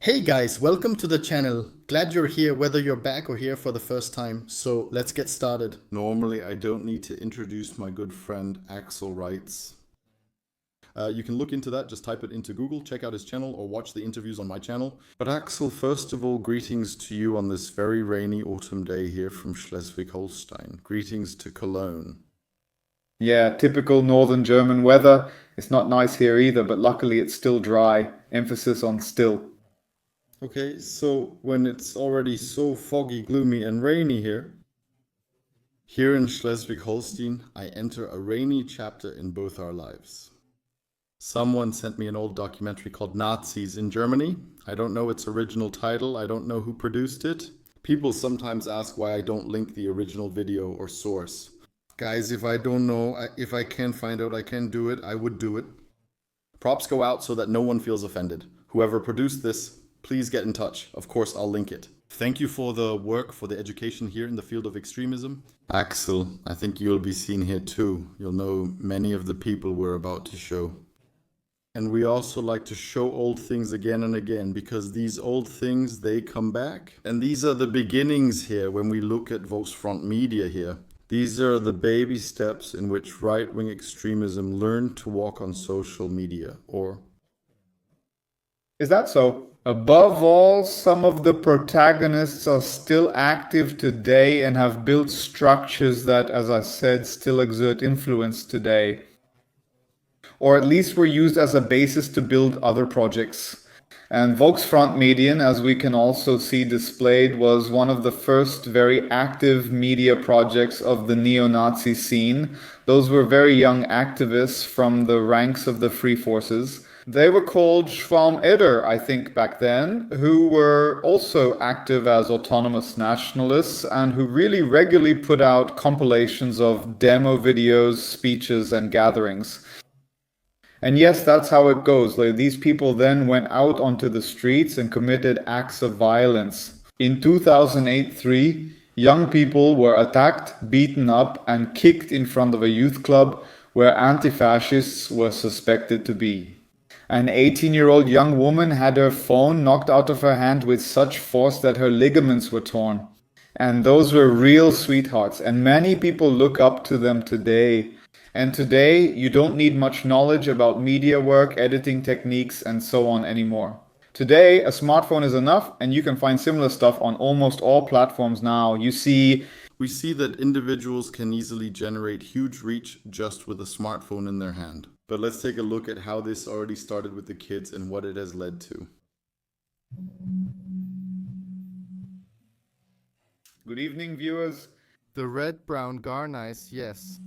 Hey guys, welcome to the channel. Glad you're here, whether you're back or here for the first time. So let's get started. Normally, I don't need to introduce my good friend Axel Wrights. You can look into that, just type it into Google, check out his channel or watch the interviews on my channel. But Axel, first of all, greetings to you on this very rainy autumn day here from Schleswig-Holstein. Greetings to Cologne. Yeah, typical northern German weather. It's not nice here either, but luckily it's still dry. Emphasis on still. Okay, so when it's already so foggy, gloomy and rainy here in Schleswig-Holstein, I enter a rainy chapter in both our lives. Someone sent me an old documentary called Nazis in Germany. I don't know its original title. I don't know who produced it. People sometimes ask why I don't link the original video or source. Guys, if I don't know, if I can find out I can do it, I would do it. Props go out so that no one feels offended. Whoever produced this, please get in touch. Of course, I'll link it. Thank you for the work, for the education here in the field of extremism. Axel, I think you'll be seen here too. You'll know many of the people we're about to show. And we also like to show old things again and again because these old things, they come back. And these are the beginnings here when we look at Volksfront Media here. These are the baby steps in which right-wing extremism learned to walk on social media, or... Is that so? Above all, some of the protagonists are still active today and have built structures that, as I said, still exert influence today. Or at least were used as a basis to build other projects. And Volksfront Medien, as we can also see displayed, was one of the first very active media projects of the neo-Nazi scene. Those were very young activists from the ranks of the free forces. They were called Schwarm-Eder, I think, back then, who were also active as autonomous nationalists and who really regularly put out compilations of demo videos, speeches, and gatherings. And yes, that's how it goes. Like, these people then went out onto the streets and committed acts of violence. In 2008-3, young people were attacked, beaten up, and kicked in front of a youth club where anti-fascists were suspected to be. An 18-year-old young woman had her phone knocked out of her hand with such force that her ligaments were torn. And those were real sweethearts, and many people look up to them today. And today, you don't need much knowledge about media work, editing techniques, and so on anymore. Today, a smartphone is enough, and you can find similar stuff on almost all platforms now. We see that individuals can easily generate huge reach just with a smartphone in their hand. But let's take a look at how this already started with the kids and what it has led to. Good evening, viewers. The red, brown Garnice, yes.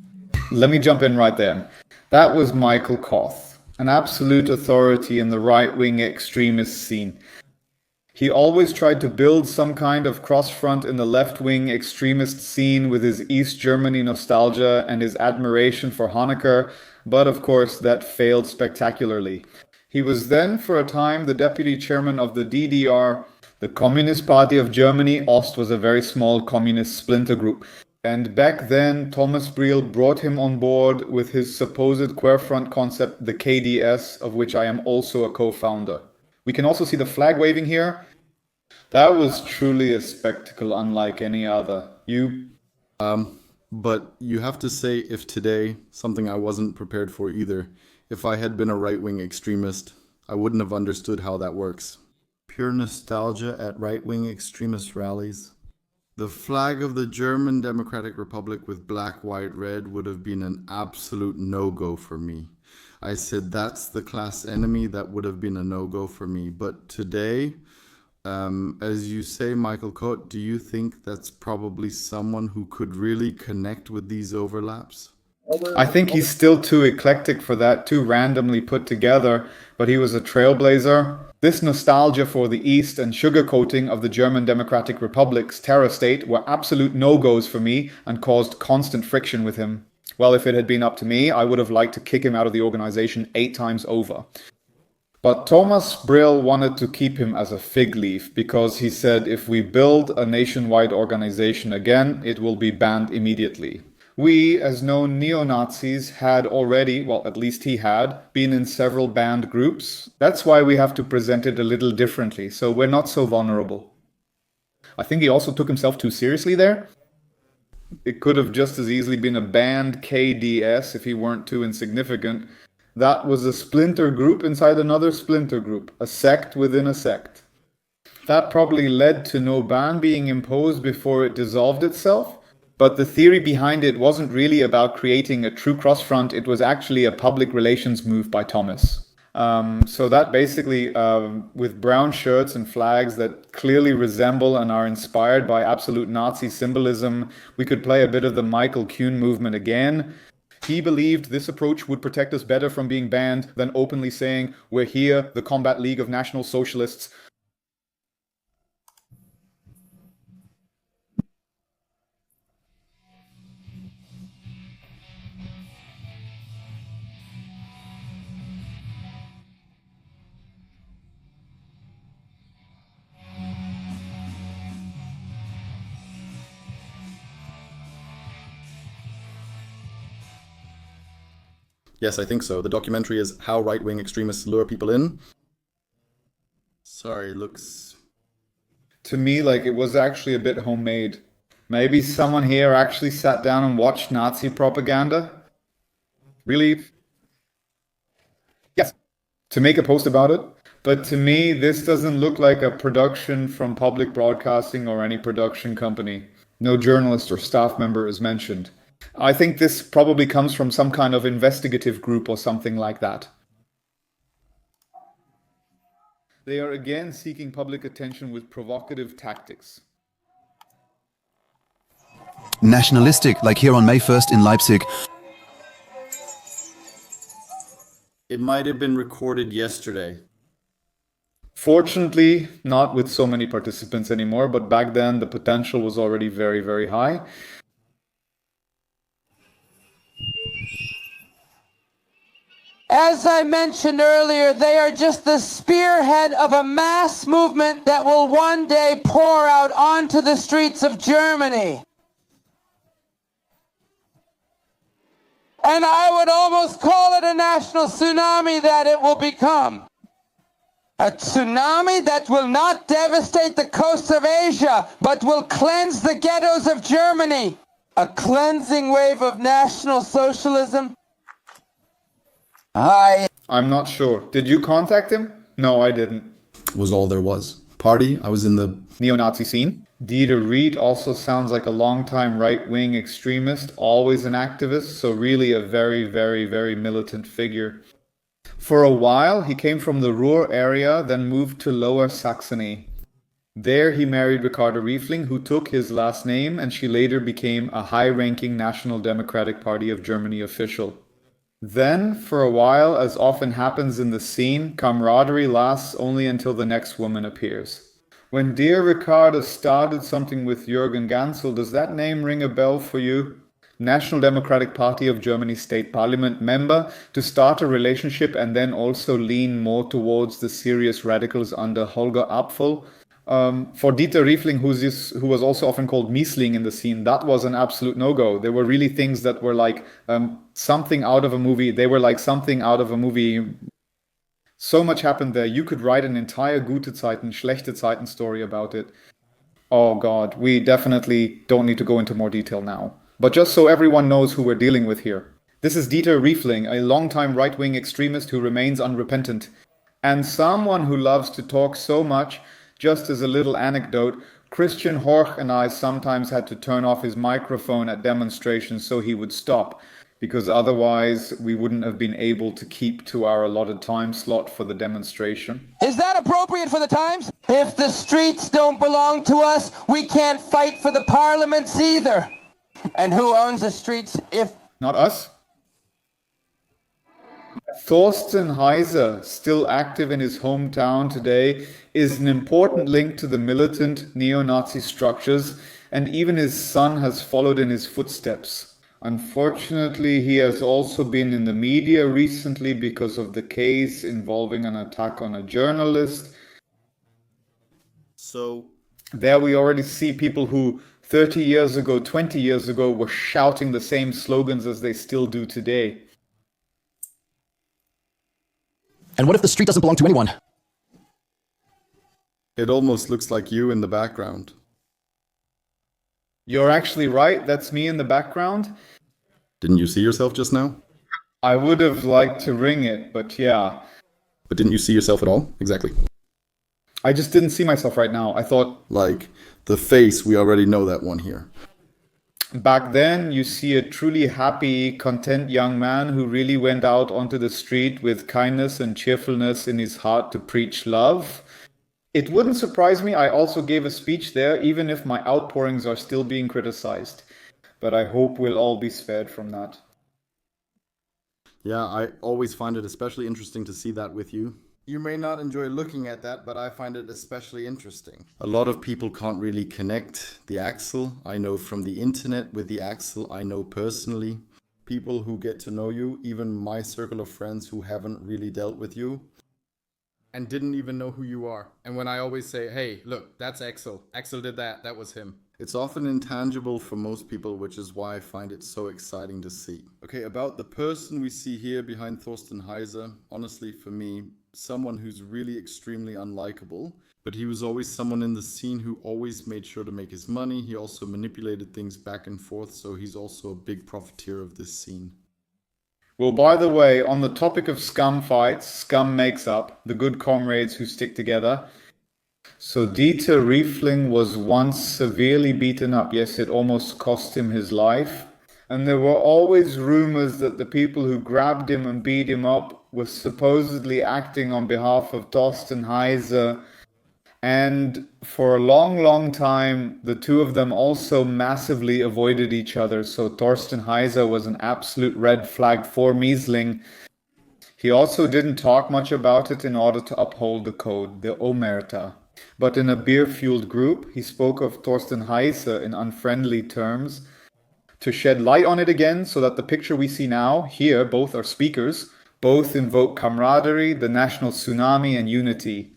Let me jump in right there. That was Michael Koth, an absolute authority in the right-wing extremist scene. He always tried to build some kind of cross-front in the left-wing extremist scene with his East Germany nostalgia and his admiration for Honecker, but of course that failed spectacularly. He was then for a time the deputy chairman of the DDR, the Communist Party of Germany. Ost was a very small communist splinter group. And back then, Thomas Briel brought him on board with his supposed Querfront concept, the KDS, of which I am also a co-founder. We can also see the flag waving here. That was truly a spectacle unlike any other. But you have to say, if today, something I wasn't prepared for either, if I had been a right-wing extremist, I wouldn't have understood how that works. Pure nostalgia at right-wing extremist rallies. The flag of the German Democratic Republic with black, white, red would have been an absolute no-go for me. I said that's the class enemy, that would have been a no-go for me. But today, as you say, Michael Koth, do you think that's probably someone who could really connect with these overlaps? I think he's still too eclectic for that, too randomly put together, but he was a trailblazer. This nostalgia for the East and sugarcoating of the German Democratic Republic's terror state were absolute no-goes for me and caused constant friction with him. Well, if it had been up to me, I would have liked to kick him out of the organization 8 times over. But Thomas Brill wanted to keep him as a fig leaf because he said if we build a nationwide organization again, it will be banned immediately. We, as known neo-Nazis, had already, well, at least he had, been in several banned groups. That's why we have to present it a little differently, so we're not so vulnerable. I think he also took himself too seriously there. It could have just as easily been a banned KDS if he weren't too insignificant. That was a splinter group inside another splinter group, a sect within a sect. That probably led to no ban being imposed before it dissolved itself, but the theory behind it wasn't really about creating a true cross-front, it was actually a public relations move by Thomas. So that basically, with brown shirts and flags that clearly resemble and are inspired by absolute Nazi symbolism, we could play a bit of the Michael Kuhn movement again. He believed this approach would protect us better from being banned than openly saying, "We're here, the Combat League of National Socialists." Yes, I think so. The documentary is How Right-Wing Extremists Lure People In. Sorry, looks... To me, like, it was actually a bit homemade. Maybe someone here actually sat down and watched Nazi propaganda? Really? Yes. To make a post about it? But to me, this doesn't look like a production from public broadcasting or any production company. No journalist or staff member is mentioned. I think this probably comes from some kind of investigative group or something like that. They are again seeking public attention with provocative tactics. Nationalistic, like here on May 1st in Leipzig. It might have been recorded yesterday. Fortunately, not with so many participants anymore, but back then the potential was already very, very high. As I mentioned earlier, they are just the spearhead of a mass movement that will one day pour out onto the streets of Germany. And I would almost call it a national tsunami that it will become. A tsunami that will not devastate the coasts of Asia, but will cleanse the ghettos of Germany. A cleansing wave of National Socialism. I'm not sure. Did you contact him? No, I didn't. Was all there was. Party, I was in the Neo-Nazi scene. Dieter Reed also sounds like a long-time right-wing extremist, always an activist, so really a very, very, very militant figure. For a while, he came from the Ruhr area, then moved to Lower Saxony. There he married Ricarda Riefling, who took his last name, and she later became a high-ranking National Democratic Party of Germany official. Then, for a while, as often happens in the scene, camaraderie lasts only until the next woman appears. When dear Ricarda started something with Jürgen Gansel, does that name ring a bell for you? National Democratic Party of Germany State Parliament member, to start a relationship and then also lean more towards the serious radicals under Holger Apfel. For Dieter Riefling, who was also often called Miesling in the scene, that was an absolute no-go. There were really things that were like something out of a movie. They were like something out of a movie. So much happened there. You could write an entire Gute Zeiten, Schlechte Zeiten story about it. Oh God, we definitely don't need to go into more detail now. But just so everyone knows who we're dealing with here. This is Dieter Riefling, a longtime right-wing extremist who remains unrepentant. And someone who loves to talk so much. Just as a little anecdote, Christian Horch and I sometimes had to turn off his microphone at demonstrations so he would stop, because otherwise we wouldn't have been able to keep to our allotted time slot for the demonstration. Is that appropriate for the times? If the streets don't belong to us, we can't fight for the parliaments either. And who owns the streets if... Not us? Thorsten Heiser, still active in his hometown today, is an important link to the militant neo-Nazi structures, and even his son has followed in his footsteps. Unfortunately, he has also been in the media recently because of the case involving an attack on a journalist. So there we already see people who 30 years ago, 20 years ago, were shouting the same slogans as they still do today. And what if the street doesn't belong to anyone? It almost looks like you in the background. You're actually right, that's me in the background. Didn't you see yourself just now? I would have liked to ring it, but yeah. But didn't you see yourself at all? Exactly. I just didn't see myself right now. I thought, Like, the face, we already know that one here. back then, you see a truly happy, content young man who really went out onto the street with kindness and cheerfulness in his heart to preach love. It wouldn't surprise me, I also gave a speech there, even if my outpourings are still being criticized. But I hope we'll all be spared from that. Yeah, I always find it especially interesting to see that with you. You may not enjoy looking at that, but I find it especially interesting. A lot of people can't really connect the Axel. I know from the internet with the Axel, I know personally. People who get to know you, even my circle of friends who haven't really dealt with you and didn't even know who you are. And when I always say, hey, look, that's Axel. Axel did that. That was him. It's often intangible for most people, which is why I find it so exciting to see. Okay, about the person we see here behind Thorsten Heiser, honestly, for me, someone who's really extremely unlikable, but he was always someone in the scene who always made sure to make his money. He also manipulated things back and forth, so he's also a big profiteer of this scene. Well, by the way, on the topic of scum fights, scum makes up, the good comrades who stick together. So Dieter Riefling was once severely beaten up. Yes, it almost cost him his life. And there were always rumors that the people who grabbed him and beat him up were supposedly acting on behalf of Thorsten Heiser. And for a long, long time, the two of them also massively avoided each other. So Thorsten Heiser was an absolute red flag for Miesling. He also didn't talk much about it in order to uphold the code, the Omerta. But in a beer-fueled group, he spoke of Thorsten Heiser in unfriendly terms to shed light on it again, so that the picture we see now, here, both are speakers, both invoke camaraderie, the national tsunami, and unity.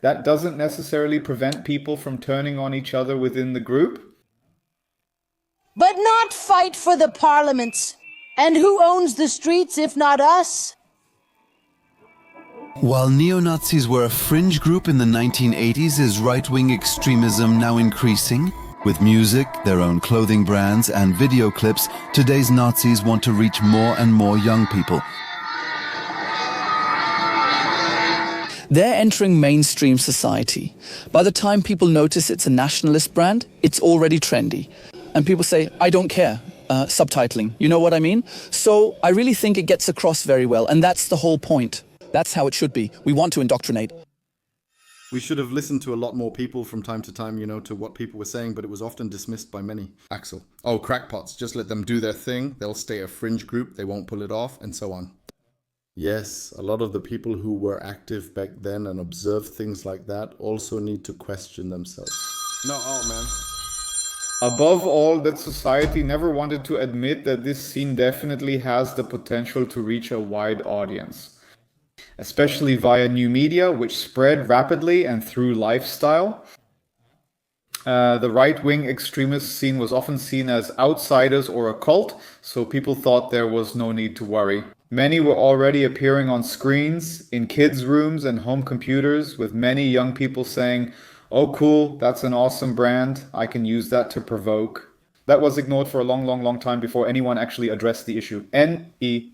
That doesn't necessarily prevent people from turning on each other within the group. But not fight for the parliaments. And who owns the streets if not us? While neo-Nazis were a fringe group in the 1980s, is right-wing extremism now increasing? With music, their own clothing brands, and video clips, today's Nazis want to reach more and more young people. They're entering mainstream society. By the time people notice it's a nationalist brand, it's already trendy. And people say, I don't care. Subtitling, you know what I mean? So I really think it gets across very well, and that's the whole point. That's how it should be. We want to indoctrinate. We should have listened to a lot more people from time to time, to what people were saying, but it was often dismissed by many. Axel. Oh, crackpots. Just let them do their thing. They'll stay a fringe group. They won't pull it off, and so on. Yes, a lot of the people who were active back then and observed things like that also need to question themselves. No, oh man. Above all, that society never wanted to admit that this scene definitely has the potential to reach a wide audience, especially via new media, which spread rapidly and through lifestyle. The right-wing extremist scene was often seen as outsiders or a cult, so people thought there was no need to worry. Many were already appearing on screens, in kids' rooms and home computers, with many young people saying, oh cool, that's an awesome brand, I can use that to provoke. That was ignored for a long, long, long time before anyone actually addressed the issue. N-E.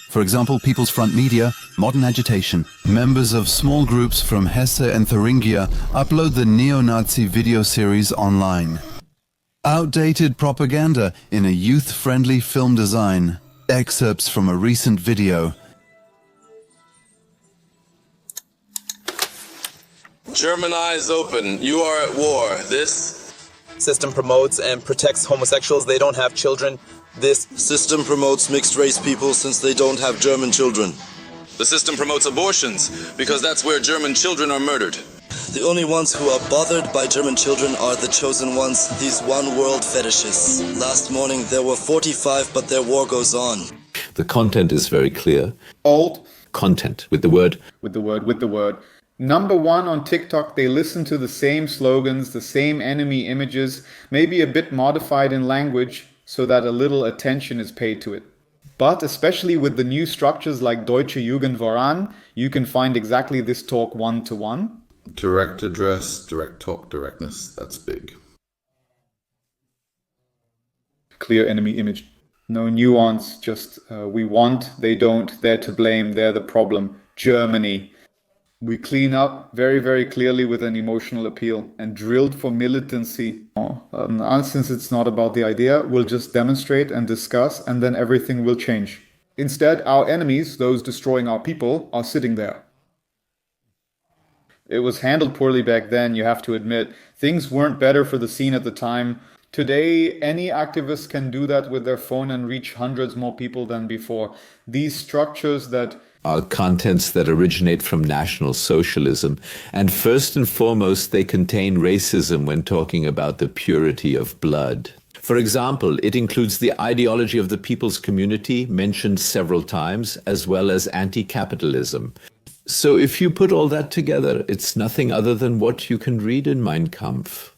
For example, People's Front Media, Modern Agitation. Members of small groups from Hesse and Thuringia upload the neo-Nazi video series online. Outdated propaganda in a youth-friendly film design. Excerpts from a recent video. German eyes open. You are at war. This system promotes and protects homosexuals. They don't have children. This system promotes mixed race people since they don't have German children. The system promotes abortions because that's where German children are murdered. The only ones who are bothered by German children are the chosen ones, these one-world fetishists. Last morning there were 45, but their war goes on. The content is very clear. Old. Content, with the word. With the word. Number one on TikTok, they listen to the same slogans, the same enemy images, maybe a bit modified in language so that a little attention is paid to it. But especially with the new structures like Deutsche Jugend voran, you can find exactly this talk one-to-one. Direct address, direct talk, directness. That's big. Clear enemy image. No nuance, just we want, they don't, they're to blame, they're the problem. Germany. We clean up very, very clearly with an emotional appeal and drilled for militancy. And since it's not about the idea, we'll just demonstrate and discuss and then everything will change. Instead, our enemies, those destroying our people, are sitting there. It was handled poorly back then, you have to admit. Things weren't better for the scene at the time. Today, any activist can do that with their phone and reach hundreds more people than before. These structures that are contents that originate from National Socialism, and first and foremost, they contain racism when talking about the purity of blood. For example, it includes the ideology of the people's community, mentioned several times, as well as anti-capitalism. So if you put all that together, it's nothing other than what you can read in Mein Kampf.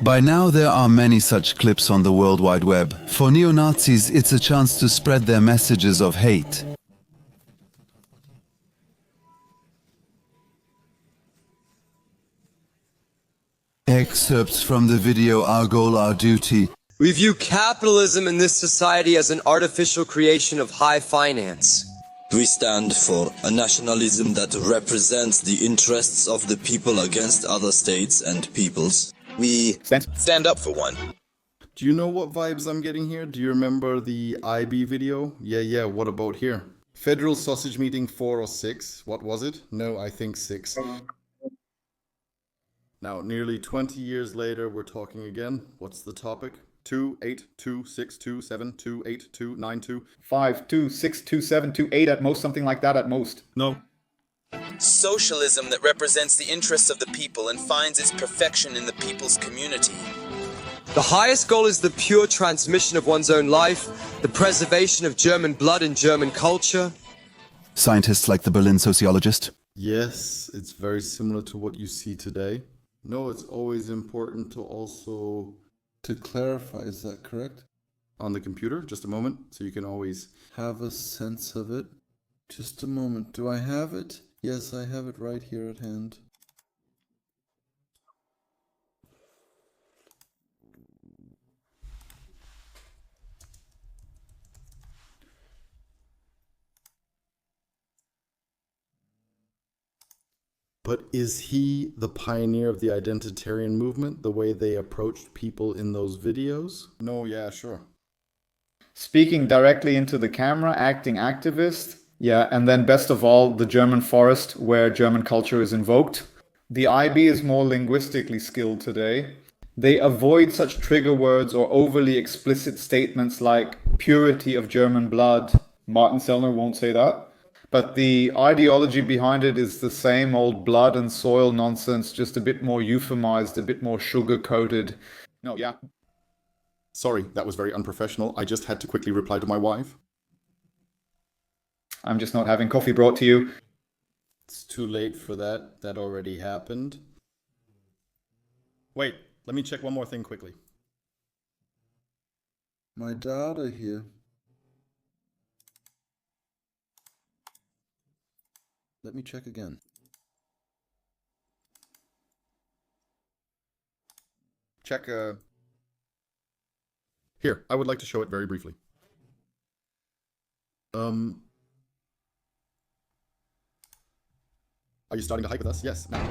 By now there are many such clips on the World Wide Web. For neo-Nazis, it's a chance to spread their messages of hate. Excerpts from the video Our Goal, Our Duty. We view capitalism in this society as an artificial creation of high finance. We stand for a nationalism that represents the interests of the people against other states and peoples. We stand up for one. Do you know what vibes I'm getting here? Do you remember the IB video? Yeah, what about here? Federal Sausage Meeting 4 or 6. What was it? No, I think 6. Now, nearly 20 years later, we're talking again. What's the topic? 2, 8, 2, 6, 2, 7, 2, 8, 2, 9, 2. 5, 2, 6, 2, 7, 2, 8 at most, something like that at most. No. Socialism that represents the interests of the people and finds its perfection in the people's community. The highest goal is the pure transmission of one's own life, the preservation of German blood and German culture. Scientists like the Berlin sociologist. Yes, it's very similar to what you see today. No, it's always important to clarify, is that correct? On the computer, just a moment, so you can always have a sense of it. Just a moment, do I have it? Yes, I have it right here at hand. But is he the pioneer of the identitarian movement, the way they approached people in those videos? No, yeah, sure. Speaking directly into the camera, acting activist. Yeah, and then best of all, the German forest, where German culture is invoked. The IB is more linguistically skilled today. They avoid such trigger words or overly explicit statements like purity of German blood. Martin Sellner won't say that. But the ideology behind it is the same old blood and soil nonsense, just a bit more euphemized, a bit more sugar-coated. No, yeah. Sorry, that was very unprofessional. I just had to quickly reply to my wife. I'm just not having coffee brought to you. It's too late for that. That already happened. Wait, let me check one more thing quickly. My data here. Let me check again. Check, Here, I would like to show it very briefly. Are you starting to hike with us? Yes, now.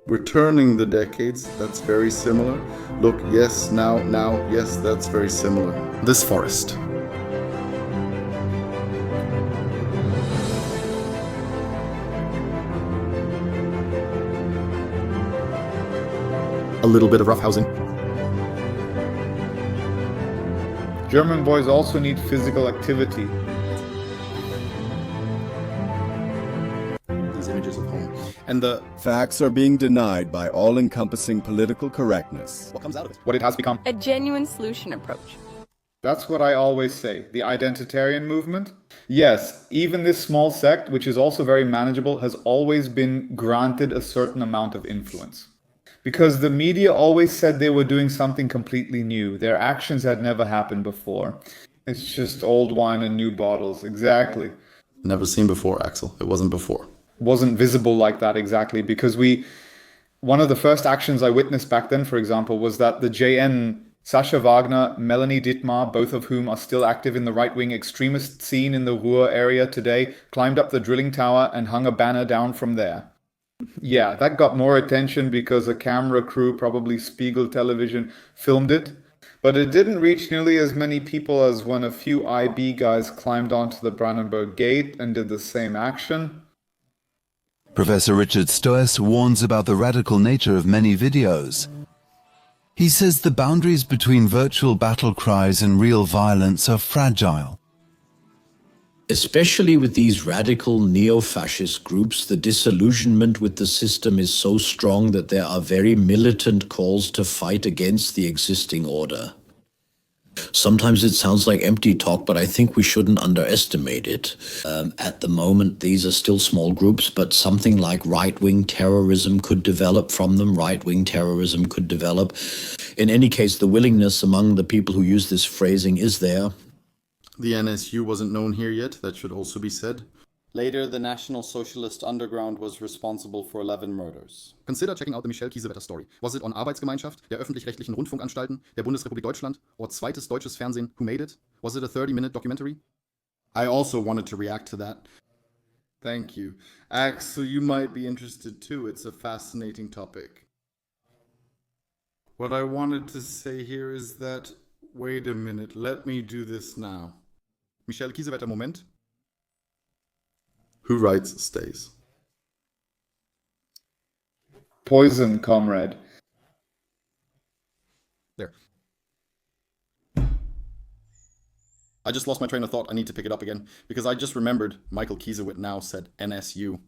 Returning the decades, that's very similar. Look, yes, now, yes, that's very similar. This forest. A little bit of roughhousing. German boys also need physical activity. These images of home. And the facts are being denied by all-encompassing political correctness. What comes out of it? What it has become. A genuine solution approach. That's what I always say. The identitarian movement, yes, even this small sect, which is also very manageable, has always been granted a certain amount of influence. Because the media always said they were doing something completely new. Their actions had never happened before. It's just old wine in new bottles. Exactly. Never seen before, Axel. It wasn't before. Wasn't visible like that exactly, because one of the first actions I witnessed back then, for example, was that the JN, Sascha Wagner, Melanie Dittmar, both of whom are still active in the right-wing extremist scene in the Ruhr area today, climbed up the drilling tower and hung a banner down from there. Yeah, that got more attention because a camera crew, probably Spiegel Television, filmed it. But it didn't reach nearly as many people as when a few IB guys climbed onto the Brandenburg Gate and did the same action. Professor Richard Stoess warns about the radical nature of many videos. He says the boundaries between virtual battle cries and real violence are fragile. Especially with these radical neo-fascist groups, the disillusionment with the system is so strong that there are very militant calls to fight against the existing order. Sometimes it sounds like empty talk, but I think we shouldn't underestimate it. At the moment, these are still small groups, but something like right-wing terrorism could develop from them. Right-wing terrorism could develop. In any case, the willingness among the people who use this phrasing is there. The NSU wasn't known here yet, that should also be said. Later, the National Socialist Underground was responsible for 11 murders. Consider checking out the Michel Kiesewetter story. Was it on Arbeitsgemeinschaft, der öffentlich-rechtlichen Rundfunkanstalten, der Bundesrepublik Deutschland, or zweites deutsches Fernsehen, Who Made It? Was it a 30-minute documentary? I also wanted to react to that. Thank you. Axel, you might be interested too. It's a fascinating topic. What I wanted to say here is that, wait a minute, let me do this now. Michel Kiesewetter Moment. Who writes stays. Poison, comrade. There. I just lost my train of thought. I need to pick it up again because I just remembered Michael Kiesewetter now said NSU.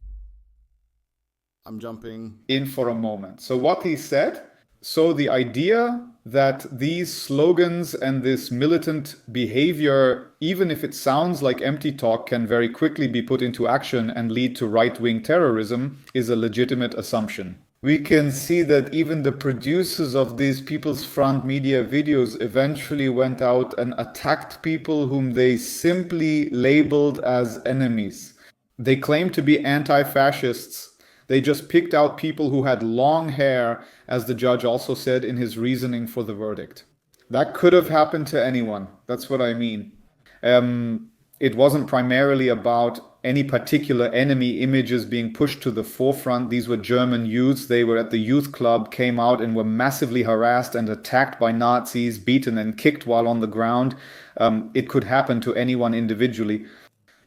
I'm jumping in for a moment. So what he said, so the idea that these slogans and this militant behavior, even if it sounds like empty talk, can very quickly be put into action and lead to right-wing terrorism is a legitimate assumption. We can see that even the producers of these People's Front media videos eventually went out and attacked people whom they simply labeled as enemies. They claimed to be anti-fascists. They just picked out people who had long hair, as the judge also said in his reasoning for the verdict. That could have happened to anyone. That's what I mean. It wasn't primarily about any particular enemy images being pushed to the forefront. These were German youths. They were at the youth club, came out and were massively harassed and attacked by Nazis, beaten and kicked while on the ground. It could happen to anyone individually.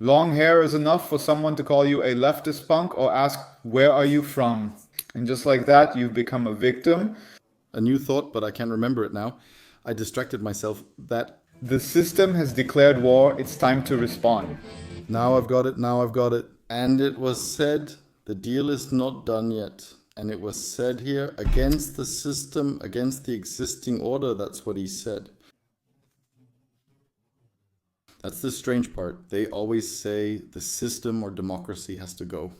Long hair is enough for someone to call you a leftist punk or ask, where are you from? And just like that, you've become a victim. A new thought, but I can't remember it now. I distracted myself. That the system has declared war. It's time to respond. Now I've got it. Now I've got it. And it was said, the deal is not done yet. And it was said here, against the system, against the existing order. That's what he said. That's the strange part. They always say the system or democracy has to go.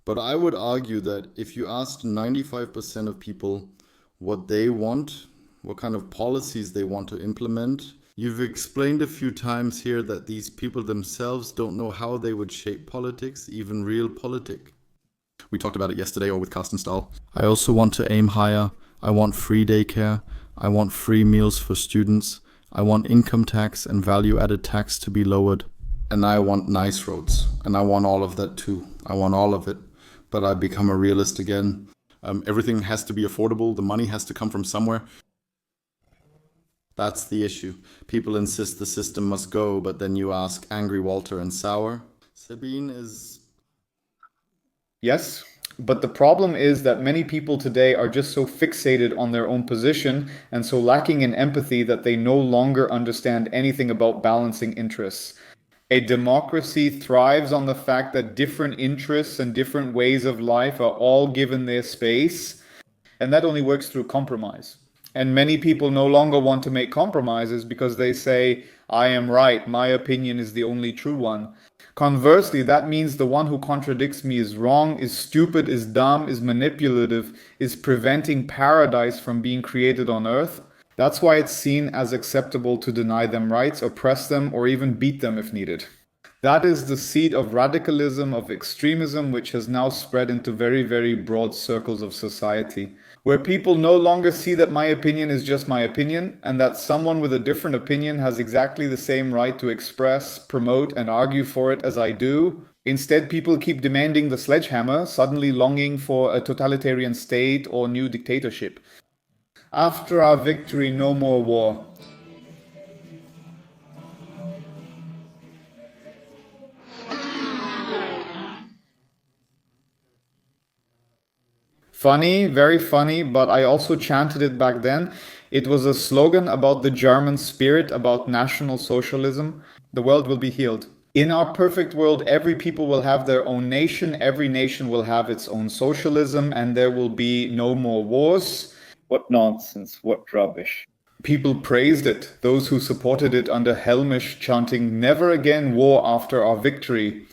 But I would argue that if you asked 95% of people what they want, what kind of policies they want to implement, you've explained a few times here that these people themselves don't know how they would shape politics, even real politic. We talked about it yesterday or with Carsten Stahl. I also want to aim higher. I want free daycare. I want free meals for students. I want income tax and value-added tax to be lowered. And I want nice roads. And I want all of that too. I want all of it. But I become a realist again. Everything has to be affordable. The money has to come from somewhere. That's the issue. People insist the system must go, but then you ask Angry Walter and Sauer. Sabine is... Yes. But the problem is that many people today are just so fixated on their own position and so lacking in empathy that they no longer understand anything about balancing interests. A democracy thrives on the fact that different interests and different ways of life are all given their space, and that only works through compromise. And many people no longer want to make compromises because they say, I am right, my opinion is the only true one. Conversely, that means the one who contradicts me is wrong, is stupid, is dumb, is manipulative, is preventing paradise from being created on earth. That's why it's seen as acceptable to deny them rights, oppress them, or even beat them if needed. That is the seed of radicalism, of extremism, which has now spread into very, very broad circles of society, where people no longer see that my opinion is just my opinion, and that someone with a different opinion has exactly the same right to express, promote, and argue for it as I do. Instead, people keep demanding the sledgehammer, suddenly longing for a totalitarian state or new dictatorship. After our victory, no more war. Funny, very funny, but I also chanted it back then. It was a slogan about the German spirit, about National Socialism. The world will be healed. In our perfect world, every people will have their own nation, every nation will have its own socialism, and there will be no more wars. What nonsense, what rubbish. People praised it, those who supported it under Helmish chanting, "Never again war after our victory."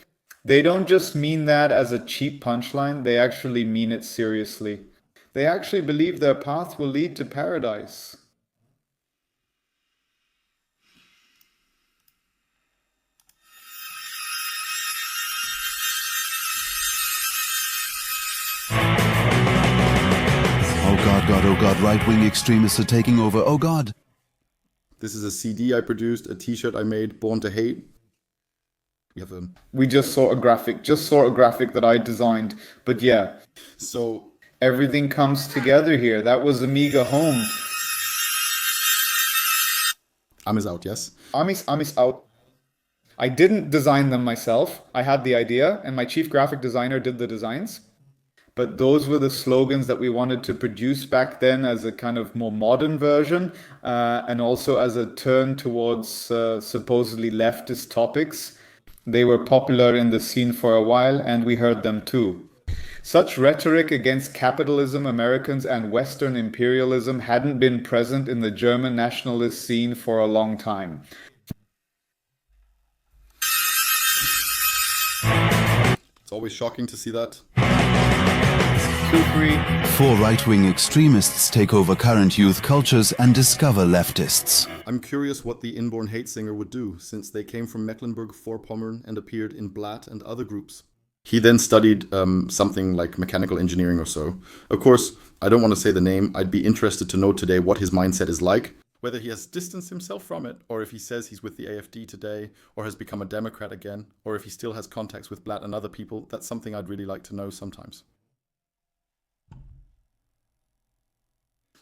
They don't just mean that as a cheap punchline, they actually mean it seriously. They actually believe their path will lead to paradise. Oh God, right-wing extremists are taking over, oh God. This is a CD I produced, a t-shirt I made, Born to Hate. We just saw a graphic that I designed, but yeah. So everything comes together here. That was Amiga Home. Ami's out, yes? Ami's out. I didn't design them myself. I had the idea, and my chief graphic designer did the designs. But those were the slogans that we wanted to produce back then as a kind of more modern version, and also as a turn towards supposedly leftist topics. They were popular in the scene for a while, and we heard them too. Such rhetoric against capitalism, Americans, and Western imperialism hadn't been present in the German nationalist scene for a long time. It's always shocking to see that. 4 right-wing extremists take over current youth cultures and discover leftists. I'm curious what the Inborn Hate singer would do, since they came from Mecklenburg-Vorpommern and appeared in Blatt and other groups. He then studied something like mechanical engineering or so. Of course, I don't want to say the name. I'd be interested to know today what his mindset is like, whether he has distanced himself from it, or if he says he's with the AfD today, or has become a Democrat again, or if he still has contacts with Blatt and other people. That's something I'd really like to know sometimes.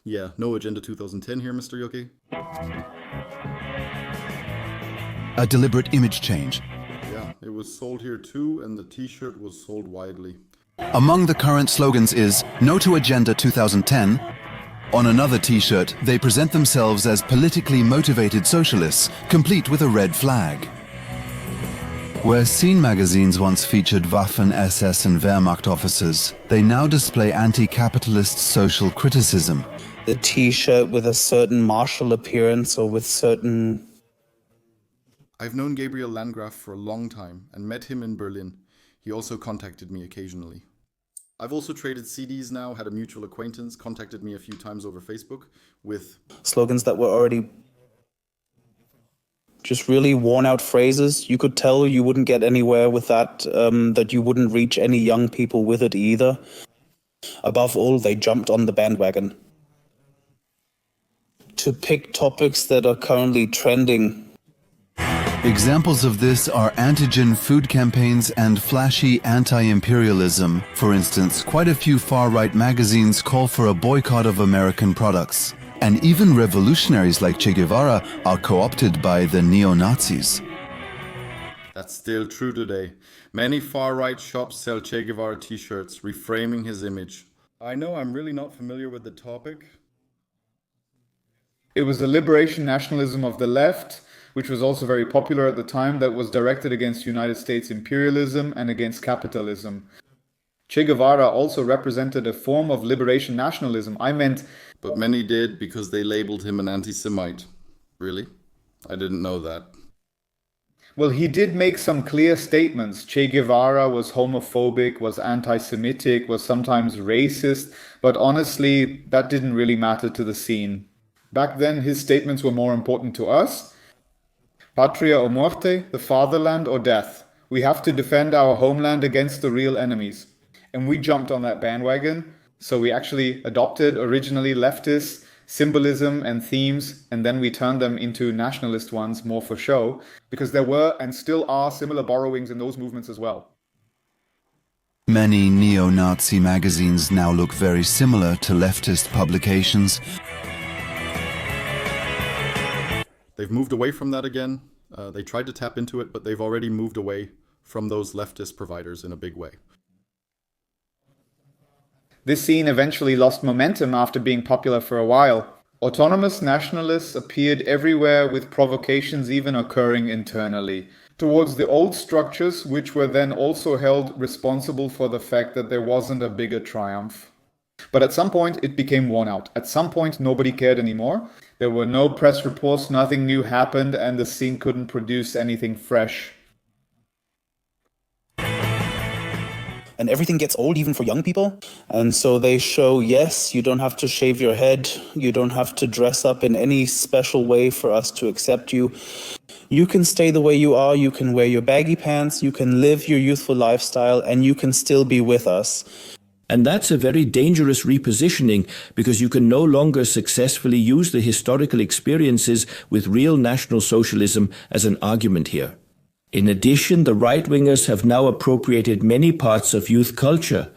Yeah, no Agenda 2010 here, Mr. Yoki. A deliberate image change. Yeah, it was sold here too, and the t-shirt was sold widely. Among the current slogans is No to Agenda 2010. On another t-shirt, they present themselves as politically motivated socialists, complete with a red flag. Where Scene magazines once featured Waffen, SS and Wehrmacht officers, they now display anti-capitalist social criticism. The t-shirt with a certain martial appearance or with certain... I've known Gabriel Landgraf for a long time and met him in Berlin. He also contacted me occasionally. I've also traded CDs now, had a mutual acquaintance, contacted me a few times over Facebook with... slogans that were already just really worn out phrases. You could tell you wouldn't get anywhere with that, that you wouldn't reach any young people with it either. Above all, they jumped on the bandwagon to pick topics that are currently trending. Examples of this are antigen food campaigns and flashy anti-imperialism. For instance, quite a few far-right magazines call for a boycott of American products. And even revolutionaries like Che Guevara are co-opted by the neo-Nazis. That's still true today. Many far-right shops sell Che Guevara t-shirts, reframing his image. I know I'm really not familiar with the topic. It was the liberation nationalism of the left, which was also very popular at the time, that was directed against United States imperialism and against capitalism. Che Guevara also represented a form of liberation nationalism. I meant... But many did because they labeled him an anti-Semite. Really? I didn't know that. Well, he did make some clear statements. Che Guevara was homophobic, was anti-Semitic, was sometimes racist, but honestly, that didn't really matter to the scene. Back then, his statements were more important to us. Patria o muerte, the fatherland or death. We have to defend our homeland against the real enemies. And we jumped on that bandwagon, so we actually adopted originally leftist symbolism and themes, and then we turned them into nationalist ones more for show, because there were and still are similar borrowings in those movements as well. Many neo-Nazi magazines now look very similar to leftist publications. They've moved away from that again. They tried to tap into it, but they've already moved away from those leftist providers in a big way. This scene eventually lost momentum after being popular for a while. Autonomous nationalists appeared everywhere, with provocations even occurring internally towards the old structures, which were then also held responsible for the fact that there wasn't a bigger triumph. But at some point it became worn out. At some point nobody cared anymore. There were no press reports, nothing new happened, and the scene couldn't produce anything fresh. And everything gets old even for young people. And so they show, yes, you don't have to shave your head. You don't have to dress up in any special way for us to accept you. You can stay the way you are. You can wear your baggy pants. You can live your youthful lifestyle, and you can still be with us. And that's a very dangerous repositioning, because you can no longer successfully use the historical experiences with real National Socialism as an argument here. In addition, the right-wingers have now appropriated many parts of youth culture.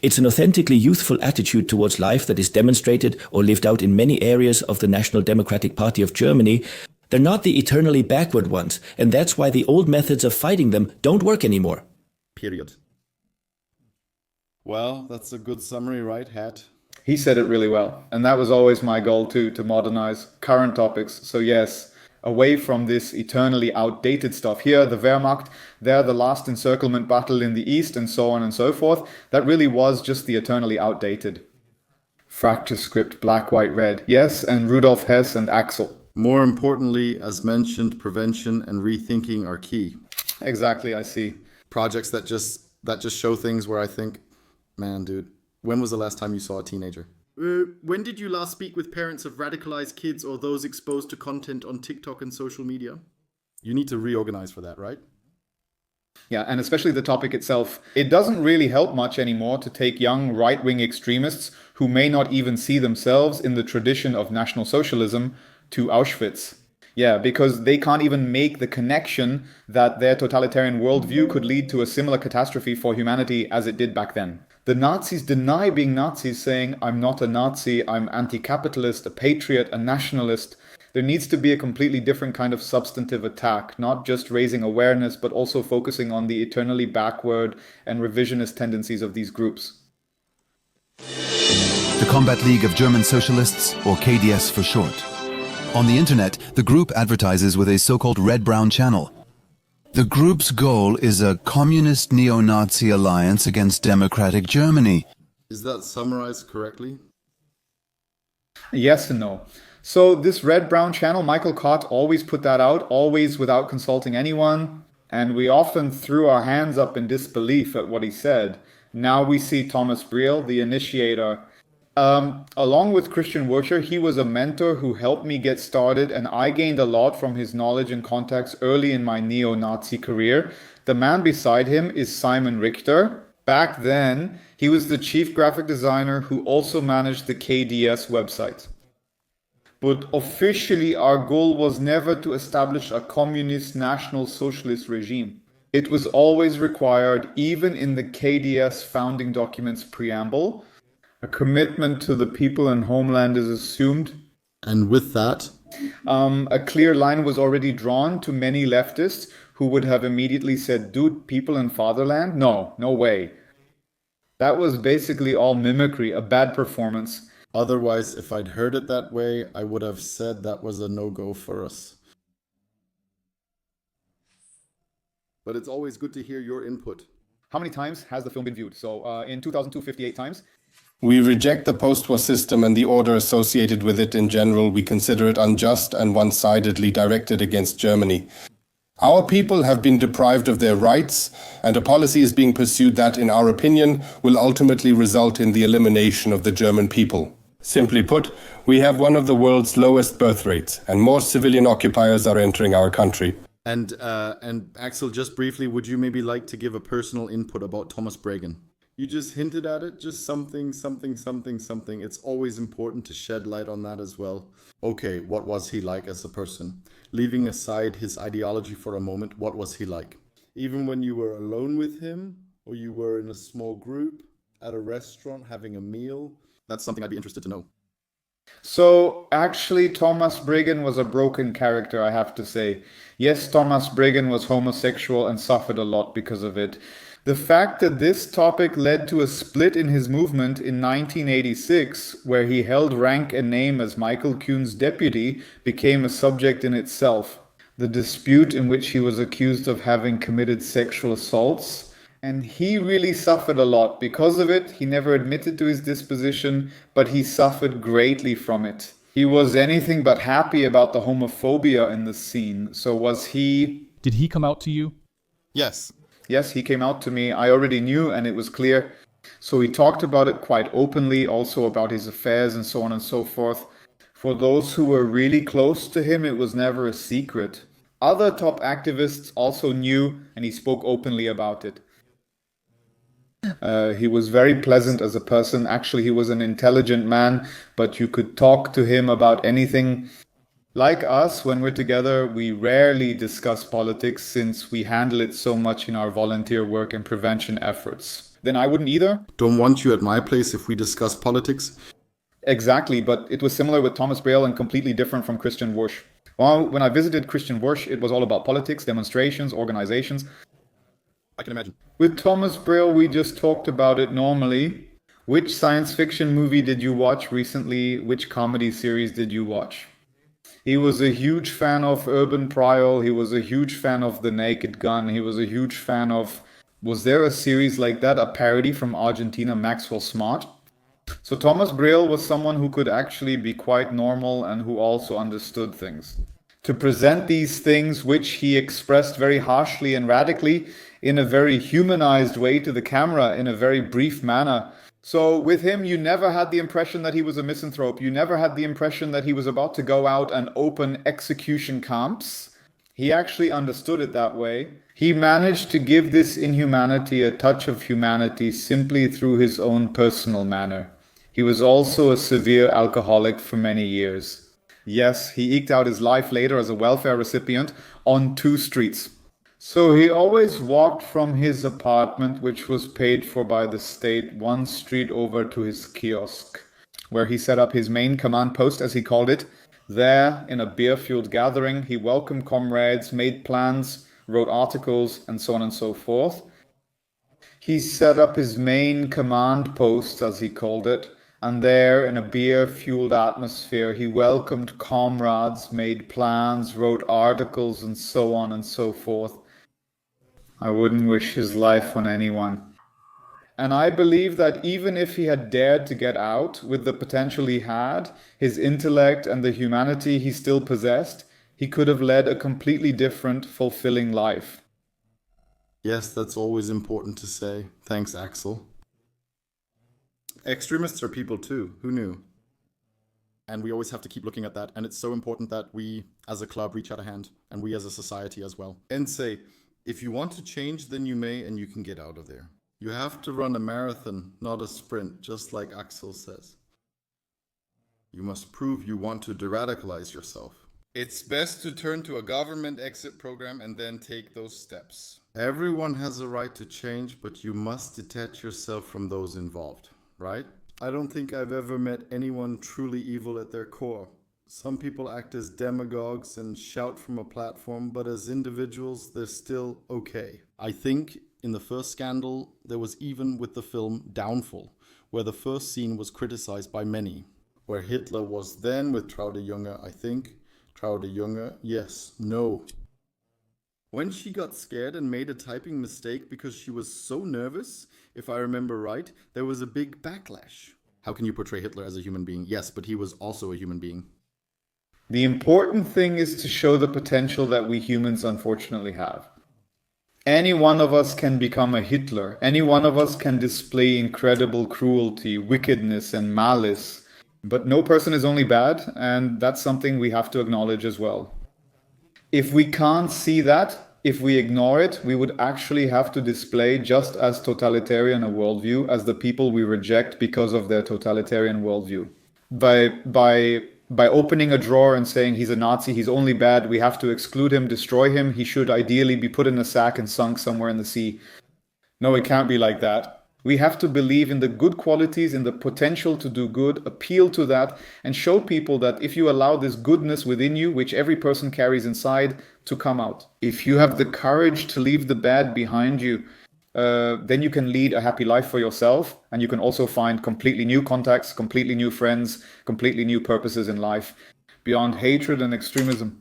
It's an authentically youthful attitude towards life that is demonstrated or lived out in many areas of the National Democratic Party of Germany. They're not the eternally backward ones, and that's why the old methods of fighting them don't work anymore. Period. Well, that's a good summary, right, Hat? He said it really well, and that was always my goal too, to modernize current topics. So yes, away from this eternally outdated stuff. Here, the Wehrmacht, there, the last encirclement battle in the East, and so on and so forth. That really was just the eternally outdated. Fracture script, black, white, red. Yes, and Rudolf Hess and Axel. More importantly, as mentioned, prevention and rethinking are key. Exactly, I see. Projects that just show things where I think, man, dude, when was the last time you saw a teenager? When did you last speak with parents of radicalized kids or those exposed to content on TikTok and social media? You need to reorganize for that, right? Yeah, and especially the topic itself. It doesn't really help much anymore to take young right-wing extremists who may not even see themselves in the tradition of National Socialism to Auschwitz. Yeah, because they can't even make the connection that their totalitarian worldview could lead to a similar catastrophe for humanity as it did back then. The Nazis deny being Nazis, saying, I'm not a Nazi, I'm anti-capitalist, a patriot, a nationalist. There needs to be a completely different kind of substantive attack, not just raising awareness, but also focusing on the eternally backward and revisionist tendencies of these groups. The Combat League of German Socialists, or KDS for short. On the internet, the group advertises with a so-called red-brown channel. The group's goal is a communist neo-Nazi alliance against democratic Germany. Is that summarized correctly? Yes and no. So this red-brown channel, Michael Kott always put that out, always without consulting anyone. And we often threw our hands up in disbelief at what he said. Now we see Thomas Briel, the initiator. Along with Christian Wurscher, he was a mentor who helped me get started, and I gained a lot from his knowledge and contacts early in my neo-Nazi career. The man beside him is Simon Richter. Back then, he was the chief graphic designer who also managed the KDS website. But officially, our goal was never to establish a communist national socialist regime. It was always required, even in the KDS founding documents preamble. A commitment to the people and homeland is assumed. And with that? A clear line was already drawn to many leftists who would have immediately said, dude, people and fatherland? No, no way. That was basically all mimicry, a bad performance. Otherwise, if I'd heard it that way, I would have said that was a no-go for us. But it's always good to hear your input. How many times has the film been viewed? So in 2002, 58 times. We reject the post-war system and the order associated with it in general. We consider it unjust and one-sidedly directed against Germany. Our people have been deprived of their rights, and a policy is being pursued that, in our opinion, will ultimately result in the elimination of the German people. Simply put, we have one of the world's lowest birth rates, and more civilian occupiers are entering our country. And Axel, just briefly, would you maybe like to give a personal input about Thomas Bregan? You just hinted at it, just something. It's always important to shed light on that as well. Okay, what was he like as a person? Leaving aside his ideology for a moment, what was he like? Even when you were alone with him, or you were in a small group, at a restaurant, having a meal, that's something I'd be interested to know. So actually, Thomas Bregan was a broken character, I have to say. Yes, Thomas Bregan was homosexual and suffered a lot because of it. The fact that this topic led to a split in his movement in 1986, where he held rank and name as Michael Kuhn's deputy, became a subject in itself. The dispute in which he was accused of having committed sexual assaults. And he really suffered a lot because of it. He never admitted to his disposition, but he suffered greatly from it. He was anything but happy about the homophobia in the scene. So was he... Did he come out to you? Yes. Yes, he came out to me. I already knew, and it was clear. So he talked about it quite openly, also about his affairs and so on and so forth. For those who were really close to him, it was never a secret. Other top activists also knew, and he spoke openly about it. He was very pleasant as a person. Actually, he was an intelligent man, but you could talk to him about anything. Like us, when we're together, we rarely discuss politics since we handle it so much in our volunteer work and prevention efforts. Then I wouldn't either. Don't want you at my place if we discuss politics. Exactly, but it was similar with Thomas Braille and completely different from Christian Wursch. Well, when I visited Christian Wursch, it was all about politics, demonstrations, organizations. I can imagine. With Thomas Braille, we just talked about it normally. Which science fiction movie did you watch recently? Which comedy series did you watch? He was a huge fan of Urban Prial. He was a huge fan of The Naked Gun. He was a huge fan of... Was there a series like that? A parody from Argentina, Maxwell Smart? So Thomas Braille was someone who could actually be quite normal and who also understood things. To present these things, which he expressed very harshly and radically, in a very humanized way to the camera, in a very brief manner. So with him, you never had the impression that he was a misanthrope. You never had the impression that he was about to go out and open execution camps. He actually understood it that way. He managed to give this inhumanity a touch of humanity simply through his own personal manner. He was also a severe alcoholic for many years. Yes, he eked out his life later as a welfare recipient on 2 streets. So he always walked from his apartment, which was paid for by the state, 1 street over to his kiosk, where he set up his main command post, as he called it. There, in a beer-fueled gathering, he welcomed comrades, made plans, wrote articles, and so on and so forth. He set up his main command post, as he called it, and there, in a beer-fueled atmosphere, he welcomed comrades, made plans, wrote articles, and so on and so forth. I wouldn't wish his life on anyone. And I believe that even if he had dared to get out with the potential he had, his intellect and the humanity he still possessed, he could have led a completely different, fulfilling life. Yes, that's always important to say. Thanks, Axel. Extremists are people too. Who knew? And we always have to keep looking at that. And it's so important that we, as a club, reach out a hand. And we as a society as well. And say, if you want to change, then you may, and you can get out of there. You have to run a marathon, not a sprint, just like Axel says. You must prove you want to de-radicalize yourself. It's best to turn to a government exit program and then take those steps. Everyone has a right to change, but you must detach yourself from those involved, right? I don't think I've ever met anyone truly evil at their core. Some people act as demagogues and shout from a platform, but as individuals, they're still okay. I think in the first scandal, there was even with the film Downfall, where the first scene was criticized by many, where Hitler was then with Traude Junge, I think. Traude Junge, yes, no. When she got scared and made a typing mistake because she was so nervous, if I remember right, there was a big backlash. How can you portray Hitler as a human being? Yes, but he was also a human being. The important thing is to show the potential that we humans unfortunately have. Any one of us can become a Hitler. Any one of us can display incredible cruelty, wickedness, and malice. But no person is only bad, and that's something we have to acknowledge as well. If we can't see that, if we ignore it, we would actually have to display just as totalitarian a worldview as the people we reject because of their totalitarian worldview. By opening a drawer and saying he's a Nazi, he's only bad, we have to exclude him, destroy him, he should ideally be put in a sack and sunk somewhere in the sea. No, it can't be like that. We have to believe in the good qualities, in the potential to do good, appeal to that, and show people that if you allow this goodness within you, which every person carries inside, to come out. If you have the courage to leave the bad behind you, then you can lead a happy life for yourself, and you can also find completely new contacts, completely new friends, completely new purposes in life, beyond hatred and extremism.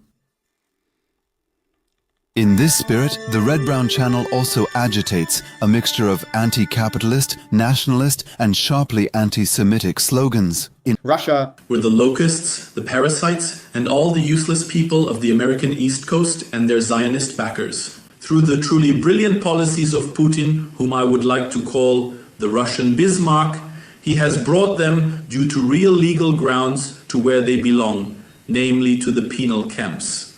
In this spirit, the Red Brown Channel also agitates a mixture of anti-capitalist, nationalist, and sharply anti-Semitic slogans. In Russia, we're the locusts, the parasites, and all the useless people of the American East Coast and their Zionist backers. Through the truly brilliant policies of Putin, whom I would like to call the Russian Bismarck, he has brought them, due to real legal grounds, to where they belong, namely to the penal camps.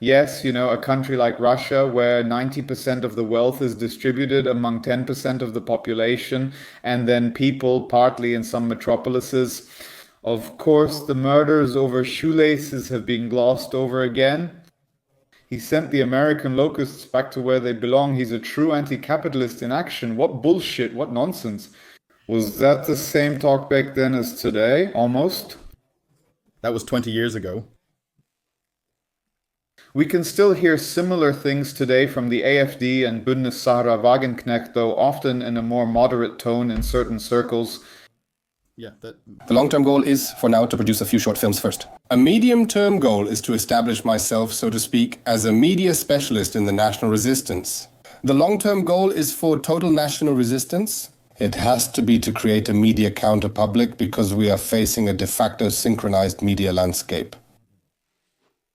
Yes, a country like Russia, where 90% of the wealth is distributed among 10% of the population, and then people, partly in some metropolises. Of course, the murders over shoelaces have been glossed over again. He sent the American locusts back to where they belong. He's a true anti-capitalist in action. What bullshit, what nonsense. Was that the same talk back then as today? Almost. That was 20 years ago. We can still hear similar things today from the AfD and Bündnis Sarah Wagenknecht, though often in a more moderate tone in certain circles. Yeah, The long-term goal is, for now, to produce a few short films first. A medium-term goal is to establish myself, so to speak, as a media specialist in the national resistance. The long-term goal is for total national resistance. It has to be to create a media counter-public because we are facing a de facto synchronized media landscape.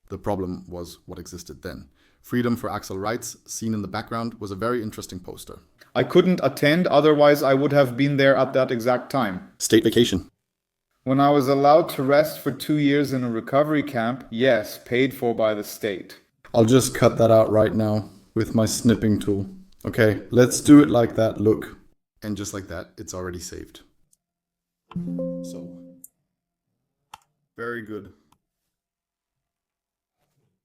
The problem was what existed then. Freedom for Axel Reitz, seen in the background, was a very interesting poster. I couldn't attend, otherwise I would have been there at that exact time. State vacation. When I was allowed to rest for 2 years in a recovery camp, yes, paid for by the state. I'll just cut that out right now with my snipping tool. Okay, let's do it like that, look. And just like that, it's already saved. So, very good.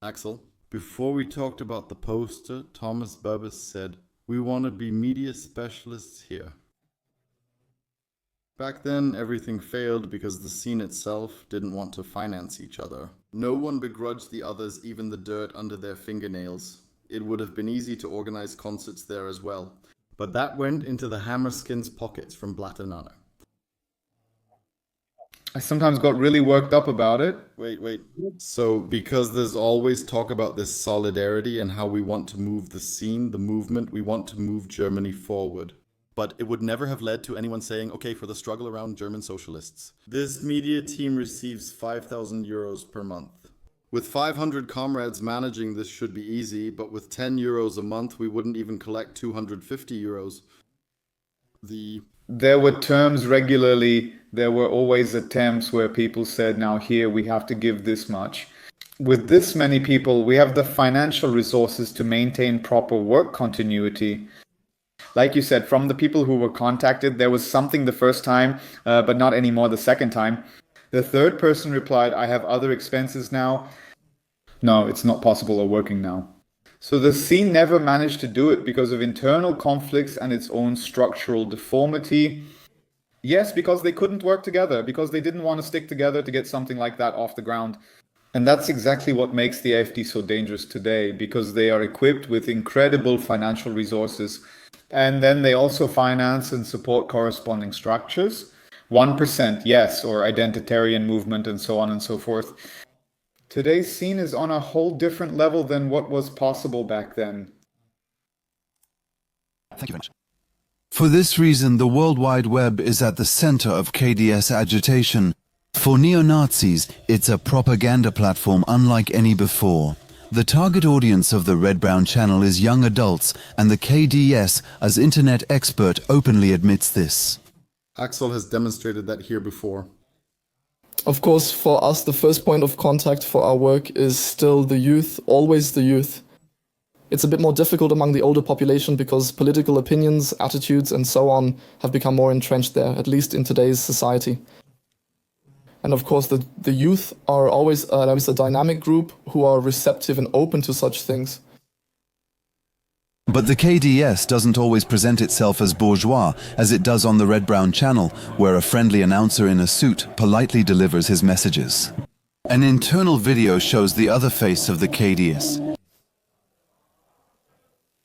Axel, before we talked about the poster, Thomas Burbis said, "We want to be media specialists here." Back then, everything failed because the scene itself didn't want to finance each other. No one begrudged the others even the dirt under their fingernails. It would have been easy to organize concerts there as well. But that went into the Hammerskins' pockets from Blatternana. I sometimes got really worked up about it. Wait. So, because there's always talk about this solidarity and how we want to move the scene, the movement, we want to move Germany forward. But it would never have led to anyone saying, okay, for the struggle around German socialists. This media team receives 5,000 euros per month. With 500 comrades managing this should be easy, but with 10 euros a month, we wouldn't even collect 250 euros. There were terms regularly, there were always attempts where people said, now here we have to give this much. With this many people, we have the financial resources to maintain proper work continuity. Like you said, from the people who were contacted, there was something the first time, but not anymore the second time. The third person replied, I have other expenses now. No, it's not possible or working now. So the scene never managed to do it because of internal conflicts and its own structural deformity. Yes, because they couldn't work together, because they didn't want to stick together to get something like that off the ground. And that's exactly what makes the AfD so dangerous today, because they are equipped with incredible financial resources. And then they also finance and support corresponding structures. 1%, yes, or identitarian movement and so on and so forth. Today's scene is on a whole different level than what was possible back then. Thank you very much. For this reason, the World Wide Web is at the center of KDS agitation. For neo-Nazis, it's a propaganda platform unlike any before. The target audience of the Red Brown channel is young adults, and the KDS, as internet expert, openly admits this. Axel has demonstrated that here before. Of course, for us, the first point of contact for our work is still the youth, always the youth. It's a bit more difficult among the older population because political opinions, attitudes, and so on have become more entrenched there, at least in today's society. And of course, the youth are always a dynamic group who are receptive and open to such things. But the KDS doesn't always present itself as bourgeois, as it does on the Red Brown channel, where a friendly announcer in a suit politely delivers his messages. An internal video shows the other face of the KDS.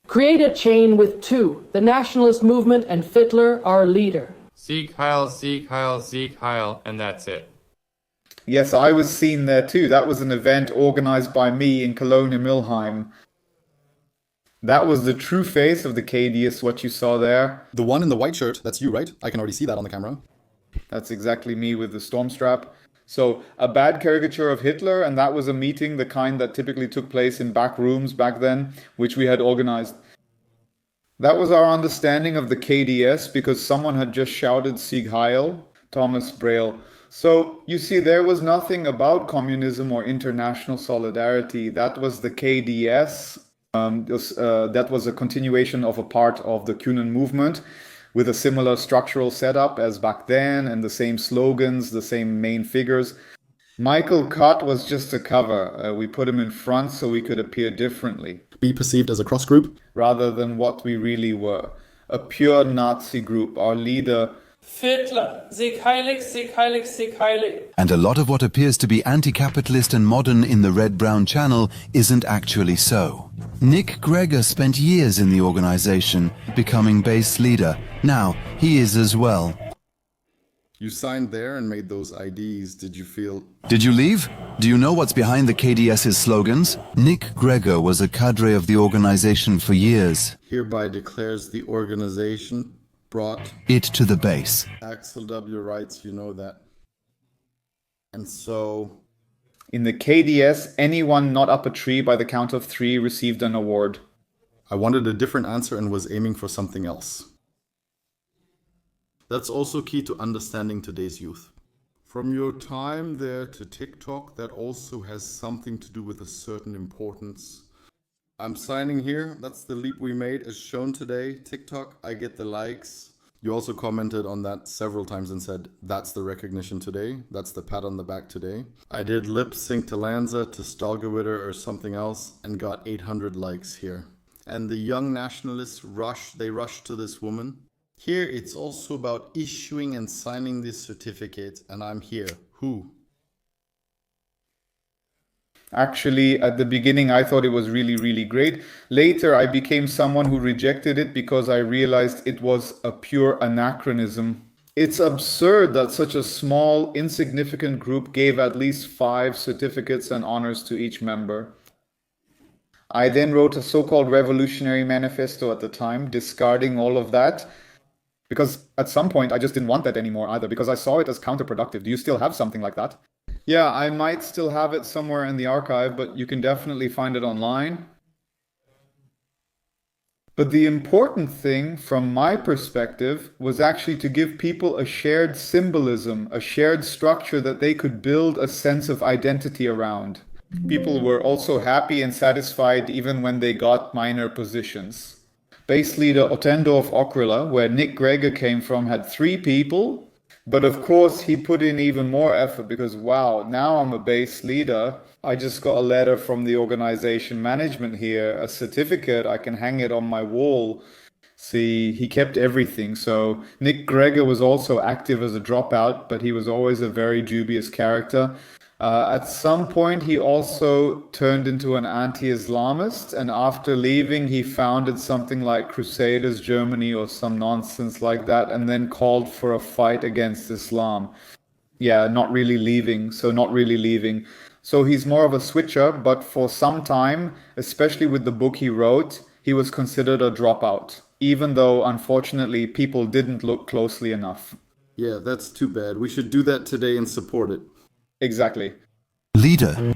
Create a chain with two, the nationalist movement and Fittler, our leader. Sieg Heil, Sieg Heil, Sieg Heil, and that's it. Yes, I was seen there too. That was an event organized by me in Cologne and Milheim. That was the true face of the KDS, what you saw there. The one in the white shirt, that's you, right? I can already see that on the camera. That's exactly me with the storm strap. So, a bad caricature of Hitler, and that was a meeting, the kind that typically took place in back rooms back then, which we had organized. That was our understanding of the KDS, because someone had just shouted Sieg Heil, Thomas Braille. So, you see, there was nothing about communism or international solidarity. That was the KDS. That was a continuation of a part of the Kunan movement with a similar structural setup as back then and the same slogans, the same main figures. Michael Kott was just a cover. We put him in front so we could appear differently. Be perceived as a cross group? Rather than what we really were. A pure Nazi group. Our leader... Fittler, Sieg Heilig, Sieg Heilig, Sieg Heilig. And a lot of what appears to be anti-capitalist and modern in the Red Brown channel isn't actually so. Nick Gregor spent years in the organization, becoming base leader. Now, he is as well. You signed there and made those IDs. Did you feel... Did you leave? Do you know what's behind the KDS's slogans? Nick Gregor was a cadre of the organization for years. Hereby declares the organization brought it to the base. Axel W. writes, you know that. And so... In the KDS, anyone not up a tree by the count of 3 received an award. I wanted a different answer and was aiming for something else. That's also key to understanding today's youth. From your time there to TikTok, that also has something to do with a certain importance. I'm signing here. That's the leap we made as shown today. TikTok, I get the likes. You also commented on that several times and said, that's the recognition today. That's the pat on the back today. I did lip sync to Lanza, to Stalgewitter or something else and got 800 likes here. And the young nationalists rushed to this woman. Here it's also about issuing and signing this certificate, and I'm here. Who? Actually, at the beginning, I thought it was really, really great. Later, I became someone who rejected it because I realized it was a pure anachronism. It's absurd that such a small, insignificant group gave at least 5 certificates and honors to each member. I then wrote a so-called revolutionary manifesto at the time, discarding all of that. Because at some point, I just didn't want that anymore either, because I saw it as counterproductive. Do you still have something like that? Yeah, I might still have it somewhere in the archive, but you can definitely find it online. But the important thing, from my perspective, was actually to give people a shared symbolism, a shared structure that they could build a sense of identity around. People were also happy and satisfied even when they got minor positions. Base leader Ottendorf Okrilla, where Nick Gregor came from, had 3 people. But of course, he put in even more effort because, wow, now I'm a base leader. I just got a letter from the organization management here, a certificate. I can hang it on my wall. See, he kept everything. So Nick Gregor was also active as a dropout, but he was always a very dubious character. At some point, he also turned into an anti-Islamist, and after leaving, he founded something like Crusaders Germany or some nonsense like that, and then called for a fight against Islam. Yeah, not really leaving. So he's more of a switcher, but for some time, especially with the book he wrote, he was considered a dropout, even though, unfortunately, people didn't look closely enough. Yeah, that's too bad. We should do that today and support it. Exactly. Leader.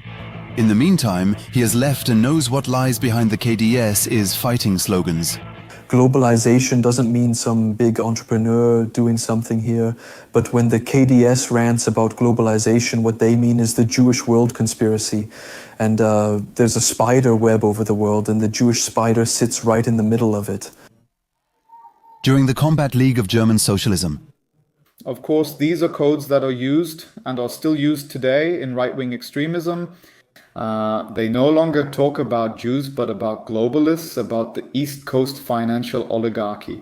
In the meantime, he has left and knows what lies behind the KDS is fighting slogans. Globalization doesn't mean some big entrepreneur doing something here, but when the KDS rants about globalization, what they mean is the Jewish world conspiracy. And there's a spider web over the world, and the Jewish spider sits right in the middle of it. During the Combat League of German Socialism. Of course, these are codes that are used and are still used today in right-wing extremism. They no longer talk about Jews, but about globalists, about the East Coast financial oligarchy.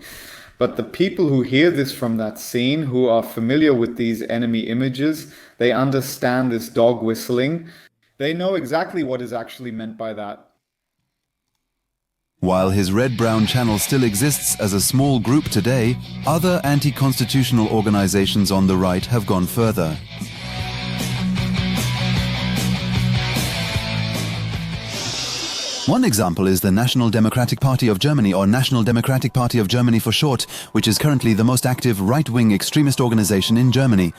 But the people who hear this from that scene, who are familiar with these enemy images, they understand this dog whistling. They know exactly what is actually meant by that. While his red-brown channel still exists as a small group today, other anti-constitutional organizations on the right have gone further. One example is the National Democratic Party of Germany, or National Democratic Party of Germany for short, which is currently the most active right-wing extremist organization in Germany.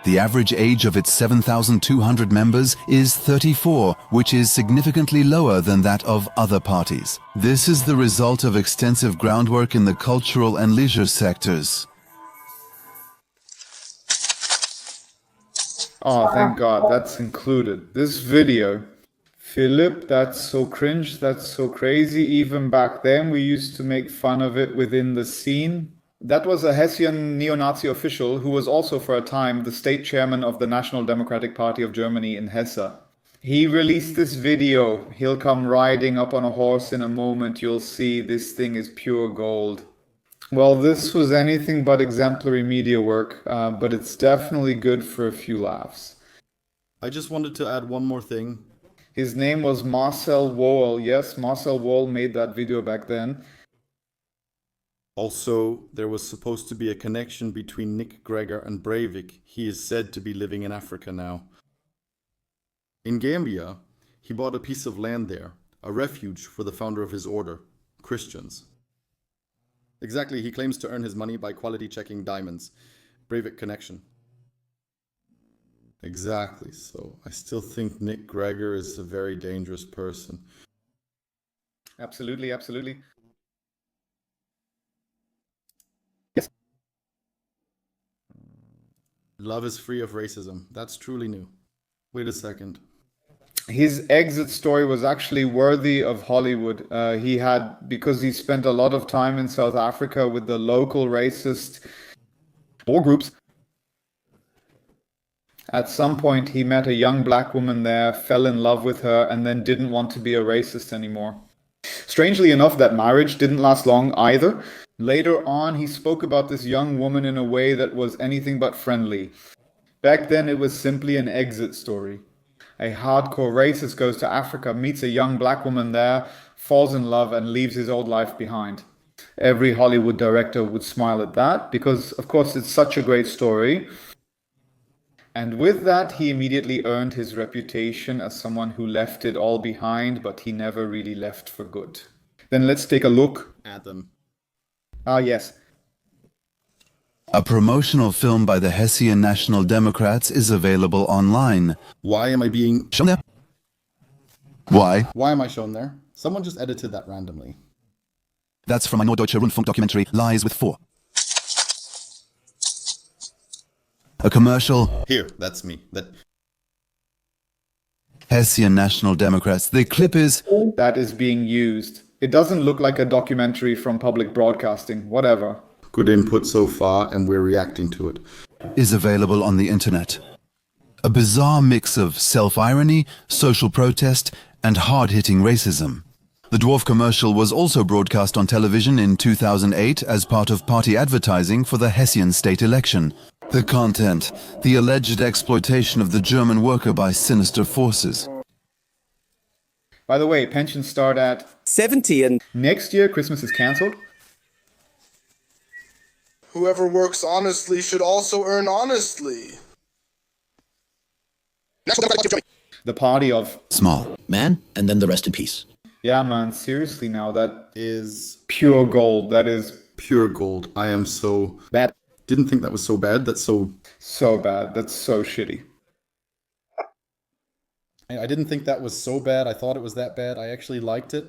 The average age of its 7,200 members is 34, which is significantly lower than that of other parties. This is the result of extensive groundwork in the cultural and leisure sectors. Oh, thank God, that's included. This video. Philip, that's so cringe, that's so crazy. Even back then, we used to make fun of it within the scene. That was a Hessian neo-Nazi official who was also for a time the state chairman of the National Democratic Party of Germany in Hesse. He released this video. He'll come riding up on a horse in a moment. You'll see this thing is pure gold. Well, this was anything but exemplary media work, but it's definitely good for a few laughs. I just wanted to add one more thing. His name was Marcel Wohl. Yes, Marcel Wohl made that video back then. Also, there was supposed to be a connection between Nick Gregor and Breivik. He is said to be living in Africa now. In Gambia, he bought a piece of land there, a refuge for the founder of his order, Christians. Exactly, he claims to earn his money by quality checking diamonds. Breivik connection. Exactly, so I still think Nick Gregor is a very dangerous person. Absolutely, absolutely. Love is free of racism. That's truly new. Wait a second. His exit story was actually worthy of Hollywood. Because he spent a lot of time in South Africa with the local racist war groups. At some point, he met a young black woman there, fell in love with her, and then didn't want to be a racist anymore. Strangely enough, that marriage didn't last long either. Later on, he spoke about this young woman in a way that was anything but friendly. Back then, it was simply an exit story. A hardcore racist goes to Africa, meets a young black woman there, falls in love, and leaves his old life behind. Every Hollywood director would smile at that, because, of course, it's such a great story. And with that, he immediately earned his reputation as someone who left it all behind, but he never really left for good. Then let's take a look at them. Ah, yes. A promotional film by the Hessian National Democrats is available online. Why am I being shown there? Why? Why am I shown there? Someone just edited that randomly. That's from my Norddeutsche Rundfunk documentary, Lies with Four. A commercial. Here, that's me. Hessian National Democrats. The clip is... That is being used. It doesn't look like a documentary from public broadcasting. Whatever. Good input so far, and we're reacting to it. Is available on the internet. A bizarre mix of self-irony, social protest, and hard-hitting racism. The dwarf commercial was also broadcast on television in 2008 as part of party advertising for the Hessian state election. The content, the alleged exploitation of the German worker by sinister forces. By the way, pensions start at 70 and next year Christmas is cancelled. Whoever works honestly should also earn honestly. The party of small man, and then the rest in peace. Yeah, man, seriously now, that is pure gold. That is pure gold. I am so bad. Didn't think that was so bad. That's so bad. That's so shitty. I didn't think that was so bad. I thought it was that bad. I actually liked it.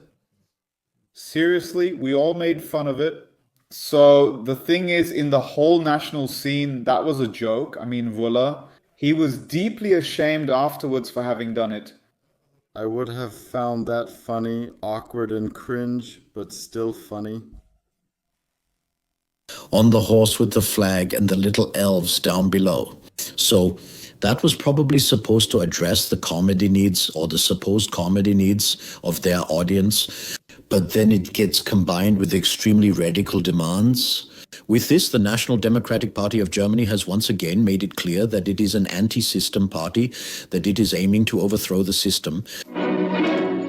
Seriously, we all made fun of it. So the thing is, in the whole national scene, that was a joke. I mean, voila. He was deeply ashamed afterwards for having done it. I would have found that funny, awkward and cringe, but still funny. On the horse with the flag and the little elves down below. So that was probably supposed to address the comedy needs or the supposed comedy needs of their audience. But then it gets combined with extremely radical demands. With this, the National Democratic Party of Germany has once again made it clear that it is an anti-system party, that it is aiming to overthrow the system.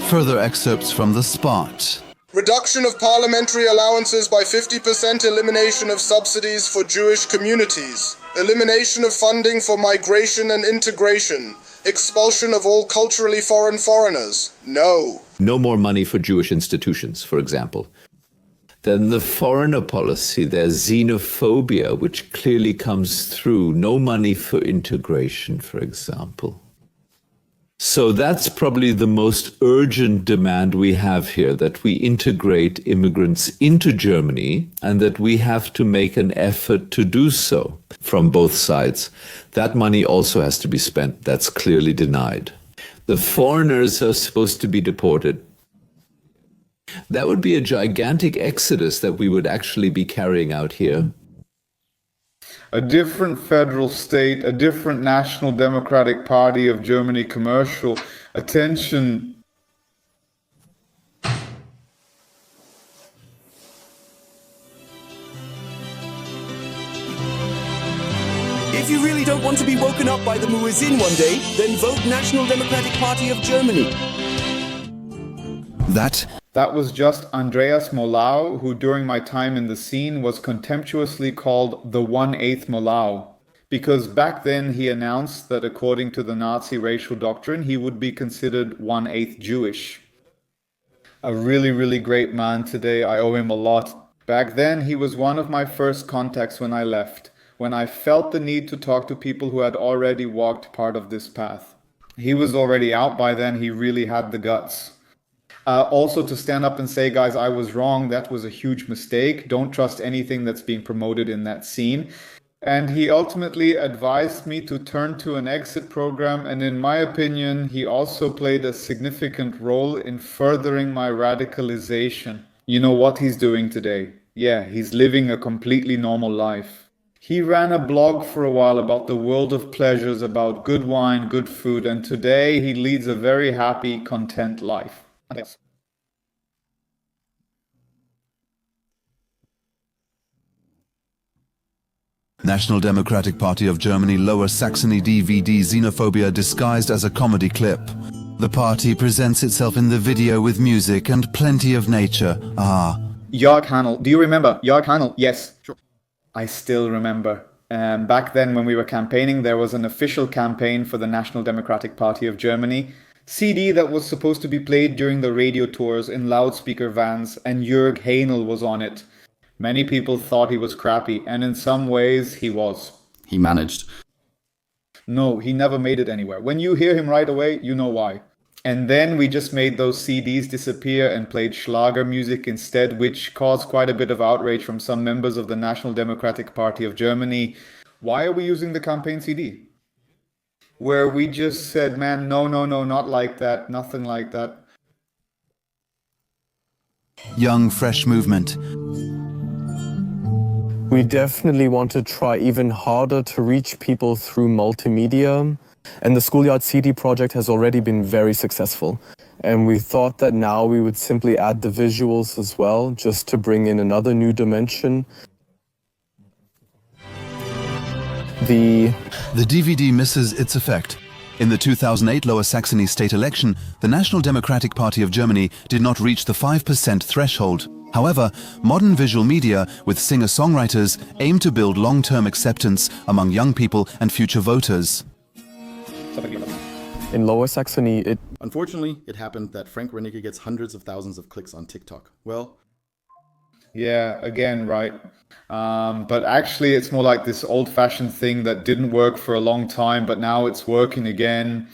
Further excerpts from The Spot. Reduction of parliamentary allowances by 50%, elimination of subsidies for Jewish communities, elimination of funding for migration and integration, expulsion of all culturally foreign foreigners. No. No more money for Jewish institutions, for example. Then the foreigner policy, there's xenophobia, which clearly comes through. No money for integration, for example. So that's probably the most urgent demand we have here, that we integrate immigrants into Germany and that we have to make an effort to do so from both sides. That money also has to be spent. That's clearly denied. The foreigners are supposed to be deported. That would be a gigantic exodus that we would actually be carrying out here. A different federal state, a different National Democratic Party of Germany commercial. Attention. If you really don't want to be woken up by the muezzin one day, then vote National Democratic Party of Germany. That was just Andreas Molau, who during my time in the scene was contemptuously called the 1/8 Molau, because back then he announced that according to the Nazi racial doctrine, he would be considered 1/8 Jewish. A really, really great man today. I owe him a lot. Back then, he was one of my first contacts when I left, when I felt the need to talk to people who had already walked part of this path. He was already out by then. He really had the guts. Also to stand up and say, guys, I was wrong. That was a huge mistake. Don't trust anything that's being promoted in that scene. And he ultimately advised me to turn to an exit program. And in my opinion, he also played a significant role in furthering my radicalization. You know what he's doing today? Yeah, he's living a completely normal life. He ran a blog for a while about the world of pleasures, about good wine, good food. And today he leads a very happy, content life. National Democratic Party of Germany Lower Saxony DVD Xenophobia disguised as a comedy clip. The party presents itself in the video with music and plenty of nature. Jörg Hanel. Do you remember Jörg Hanel? Yes. Sure. I still remember. Back then when we were campaigning, there was an official campaign for the National Democratic Party of Germany. CD that was supposed to be played during the radio tours in loudspeaker vans, and Jörg Hanel was on it. Many people thought he was crappy, and in some ways he was. He managed. No, he never made it anywhere. When you hear him right away, you know why. And then we just made those CDs disappear and played Schlager music instead, which caused quite a bit of outrage from some members of the National Democratic Party of Germany. Why are we using the campaign CD? Where we just said, man, no, not like that, nothing like that. Young, fresh movement. We definitely want to try even harder to reach people through multimedia. And the Schoolyard CD project has already been very successful. And we thought that now we would simply add the visuals as well, just to bring in another new dimension. The DVD misses its effect. In the 2008 Lower Saxony state election, the National Democratic Party of Germany did not reach the 5% threshold. However, modern visual media with singer-songwriters aim to build long-term acceptance among young people and future voters. In Lower Saxony, Unfortunately, it happened that Frank Rennicke gets hundreds of thousands of clicks on TikTok. Well, yeah, again, right. But actually, it's more like this old-fashioned thing that didn't work for a long time, but now it's working again.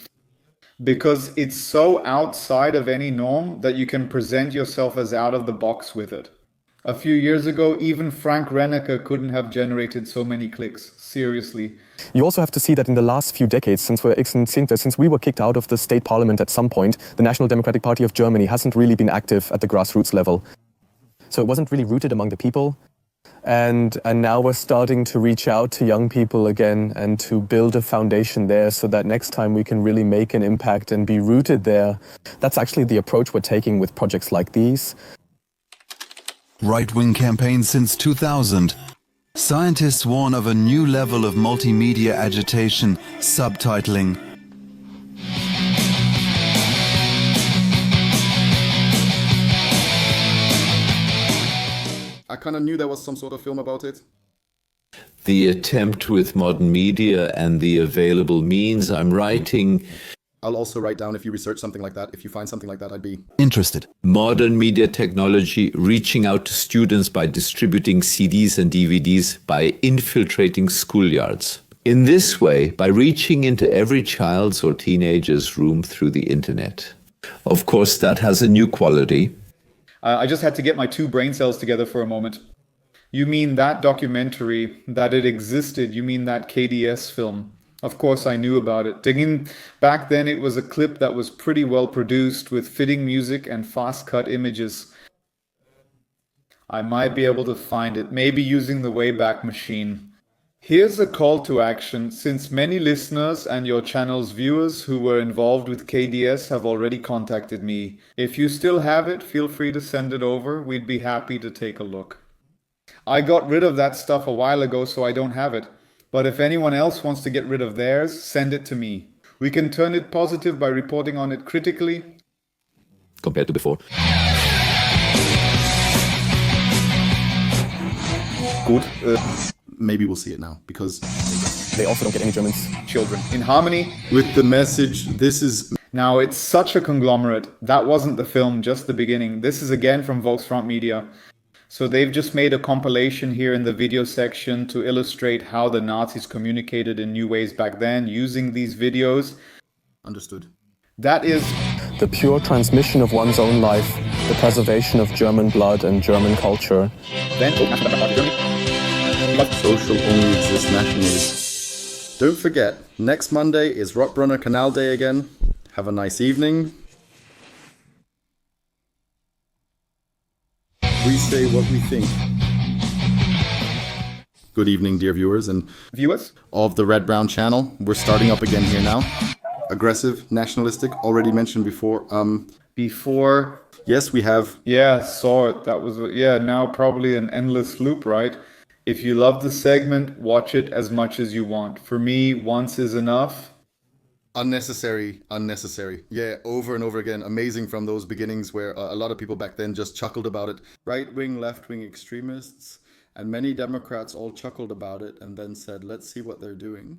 Because it's so outside of any norm that you can present yourself as out of the box with it. A few years ago, even Frank Rennicke couldn't have generated so many clicks. Seriously. You also have to see that in the last few decades, since we were kicked out of the state parliament at some point, the National Democratic Party of Germany hasn't really been active at the grassroots level. So it wasn't really rooted among the people. And now we're starting to reach out to young people again and to build a foundation there so that next time we can really make an impact and be rooted there. That's actually the approach we're taking with projects like these. Right-wing campaigns since 2000. Scientists warn of a new level of multimedia agitation, subtitling. I kind of knew there was some sort of film about it. The attempt with modern media and the available means I'm writing. I'll also write down if you research something like that. If you find something like that, I'd be interested. Modern media technology reaching out to students by distributing CDs and DVDs, by infiltrating schoolyards. In this way, by reaching into every child's or teenager's room through the internet. Of course, that has a new quality. I just had to get my two brain cells together for a moment. You mean that documentary, that it existed, you mean that KDS film. Of course I knew about it. Digging back then, it was a clip that was pretty well produced with fitting music and fast-cut images. I might be able to find it, maybe using the Wayback Machine. Here's a call to action, since many listeners and your channel's viewers who were involved with KDS have already contacted me. If you still have it, feel free to send it over. We'd be happy to take a look. I got rid of that stuff a while ago, so I don't have it. But if anyone else wants to get rid of theirs, send it to me. We can turn it positive by reporting on it critically. Compared to before. Good. Maybe we'll see it now, because they also don't get any Germans. Children. In harmony with the message, this is... Now, it's such a conglomerate. That wasn't the film, just the beginning. This is again from Volksfront Media. So they've just made a compilation here in the video section to illustrate how the Nazis communicated in new ways back then using these videos. Understood. That is the pure transmission of one's own life, the preservation of German blood and German culture. Social only exists nationally. Don't forget, next Monday is Rottbrunner Canal Day again. Have a nice evening. We say what we think. Good evening, dear viewers and viewers of the Red Brown channel. We're starting up again here now. Aggressive, nationalistic, already mentioned before. Before? Yes, we have. Yeah, saw it. That was, yeah, now probably an endless loop, right? If you love the segment, watch it as much as you want. For me, once is enough. Unnecessary. Yeah, over and over again. Amazing from those beginnings where a lot of people back then just chuckled about it. Right-wing, left-wing extremists and many Democrats all chuckled about it and then said, let's see what they're doing.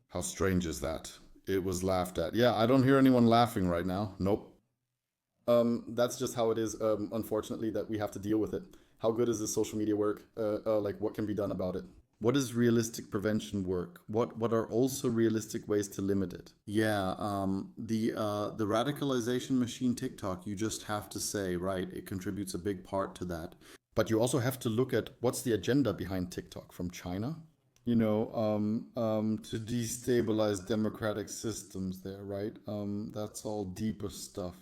How strange is that? It was laughed at. Yeah, I don't hear anyone laughing right now. Nope. That's just how it is, unfortunately, that we have to deal with it. How good is this social media work? Like, what can be done about it? What is realistic prevention work? What are also realistic ways to limit it? Yeah, the radicalization machine TikTok, you just have to say, right, it contributes a big part to that. But you also have to look at what's the agenda behind TikTok from China? You know, to destabilize democratic systems there, right? That's all deeper stuff.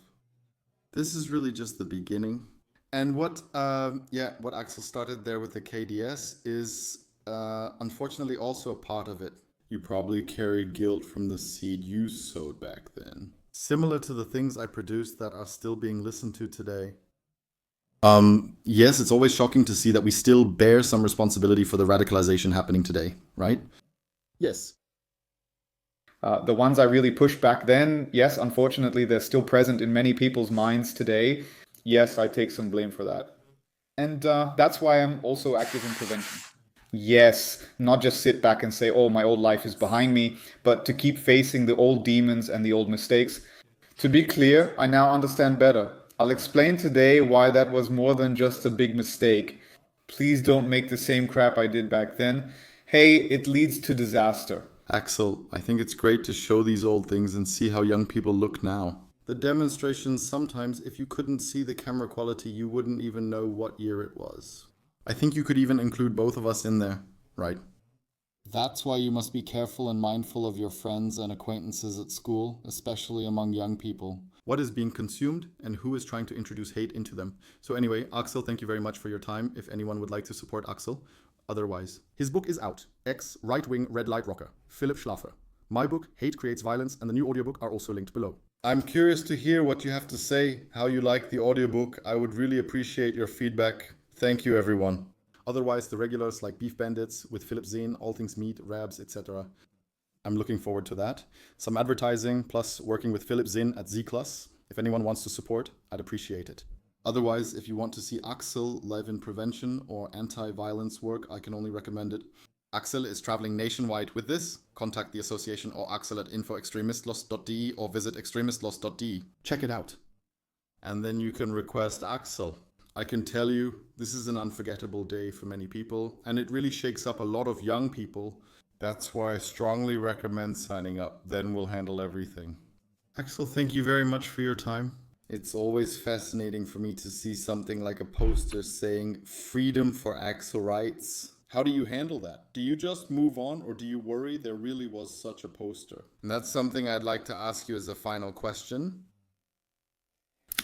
This is really just the beginning. And what Axel started there with the KDS is unfortunately also a part of it. You probably carried guilt from the seed you sowed back then. Similar to the things I produced that are still being listened to today. Yes, it's always shocking to see that we still bear some responsibility for the radicalization happening today, right? Yes. The ones I really pushed back then, yes, unfortunately, they're still present in many people's minds today. Yes, I take some blame for that. And that's why I'm also active in prevention. Yes, not just sit back and say, oh, my old life is behind me, but to keep facing the old demons and the old mistakes. To be clear, I now understand better. I'll explain today why that was more than just a big mistake. Please don't make the same crap I did back then. Hey, it leads to disaster. Axel, I think it's great to show these old things and see how young people look now. The demonstrations, sometimes, if you couldn't see the camera quality, you wouldn't even know what year it was. I think you could even include both of us in there, right? That's why you must be careful and mindful of your friends and acquaintances at school, especially among young people. What is being consumed and who is trying to introduce hate into them. So anyway, Axel, thank you very much for your time. If anyone would like to support Axel, otherwise. His book is out. Ex-right-wing red light rocker, Philipp Schlaffer. My book, Hate Creates Violence, and the new audiobook are also linked below. I'm curious to hear what you have to say, how you like the audiobook. I would really appreciate your feedback. Thank you, everyone. Otherwise, the regulars like Beef Bandits with Philipp Zehn, All Things Meat, Rabs, etc. I'm looking forward to that. Some advertising, plus working with Philipp Zehn at Z-Class. If anyone wants to support, I'd appreciate it. Otherwise, if you want to see Axel live in prevention or anti-violence work, I can only recommend it. Axel is traveling nationwide with this. Contact the association or Axel at info-extremistlos.de or visit extremistlos.de. Check it out. And then you can request Axel. I can tell you, this is an unforgettable day for many people, and it really shakes up a lot of young people. That's why I strongly recommend signing up. Then we'll handle everything. Axel, thank you very much for your time. It's always fascinating for me to see something like a poster saying freedom for Axel rights. How do you handle that? Do you just move on, or do you worry there really was such a poster? And that's something I'd like to ask you as a final question.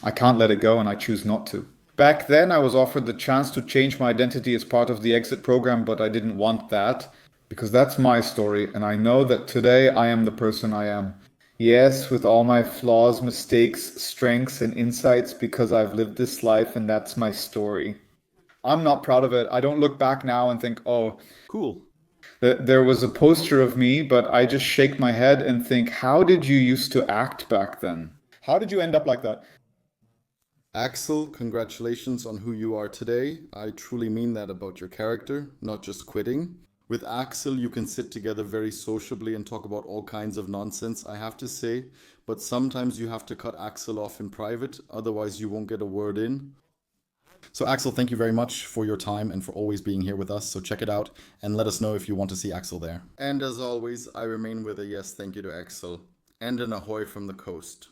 I can't let it go, and I choose not to. Back then, I was offered the chance to change my identity as part of the exit program, but I didn't want that, because that's my story, and I know that today I am the person I am. Yes, with all my flaws, mistakes, strengths, and insights, because I've lived this life, and that's my story. I'm not proud of it. I don't look back now and think, oh, cool. There was a poster of me, but I just shake my head and think, how did you used to act back then? How did you end up like that? Axel, congratulations on who you are today. I truly mean that about your character, not just quitting. With Axel, you can sit together very sociably and talk about all kinds of nonsense, I have to say. But sometimes you have to cut Axel off in private, otherwise you won't get a word in. So Axel, thank you very much for your time and for always being here with us. So check it out and let us know if you want to see Axel there. And as always, I remain with a yes, thank you to Axel. And an ahoy from the coast.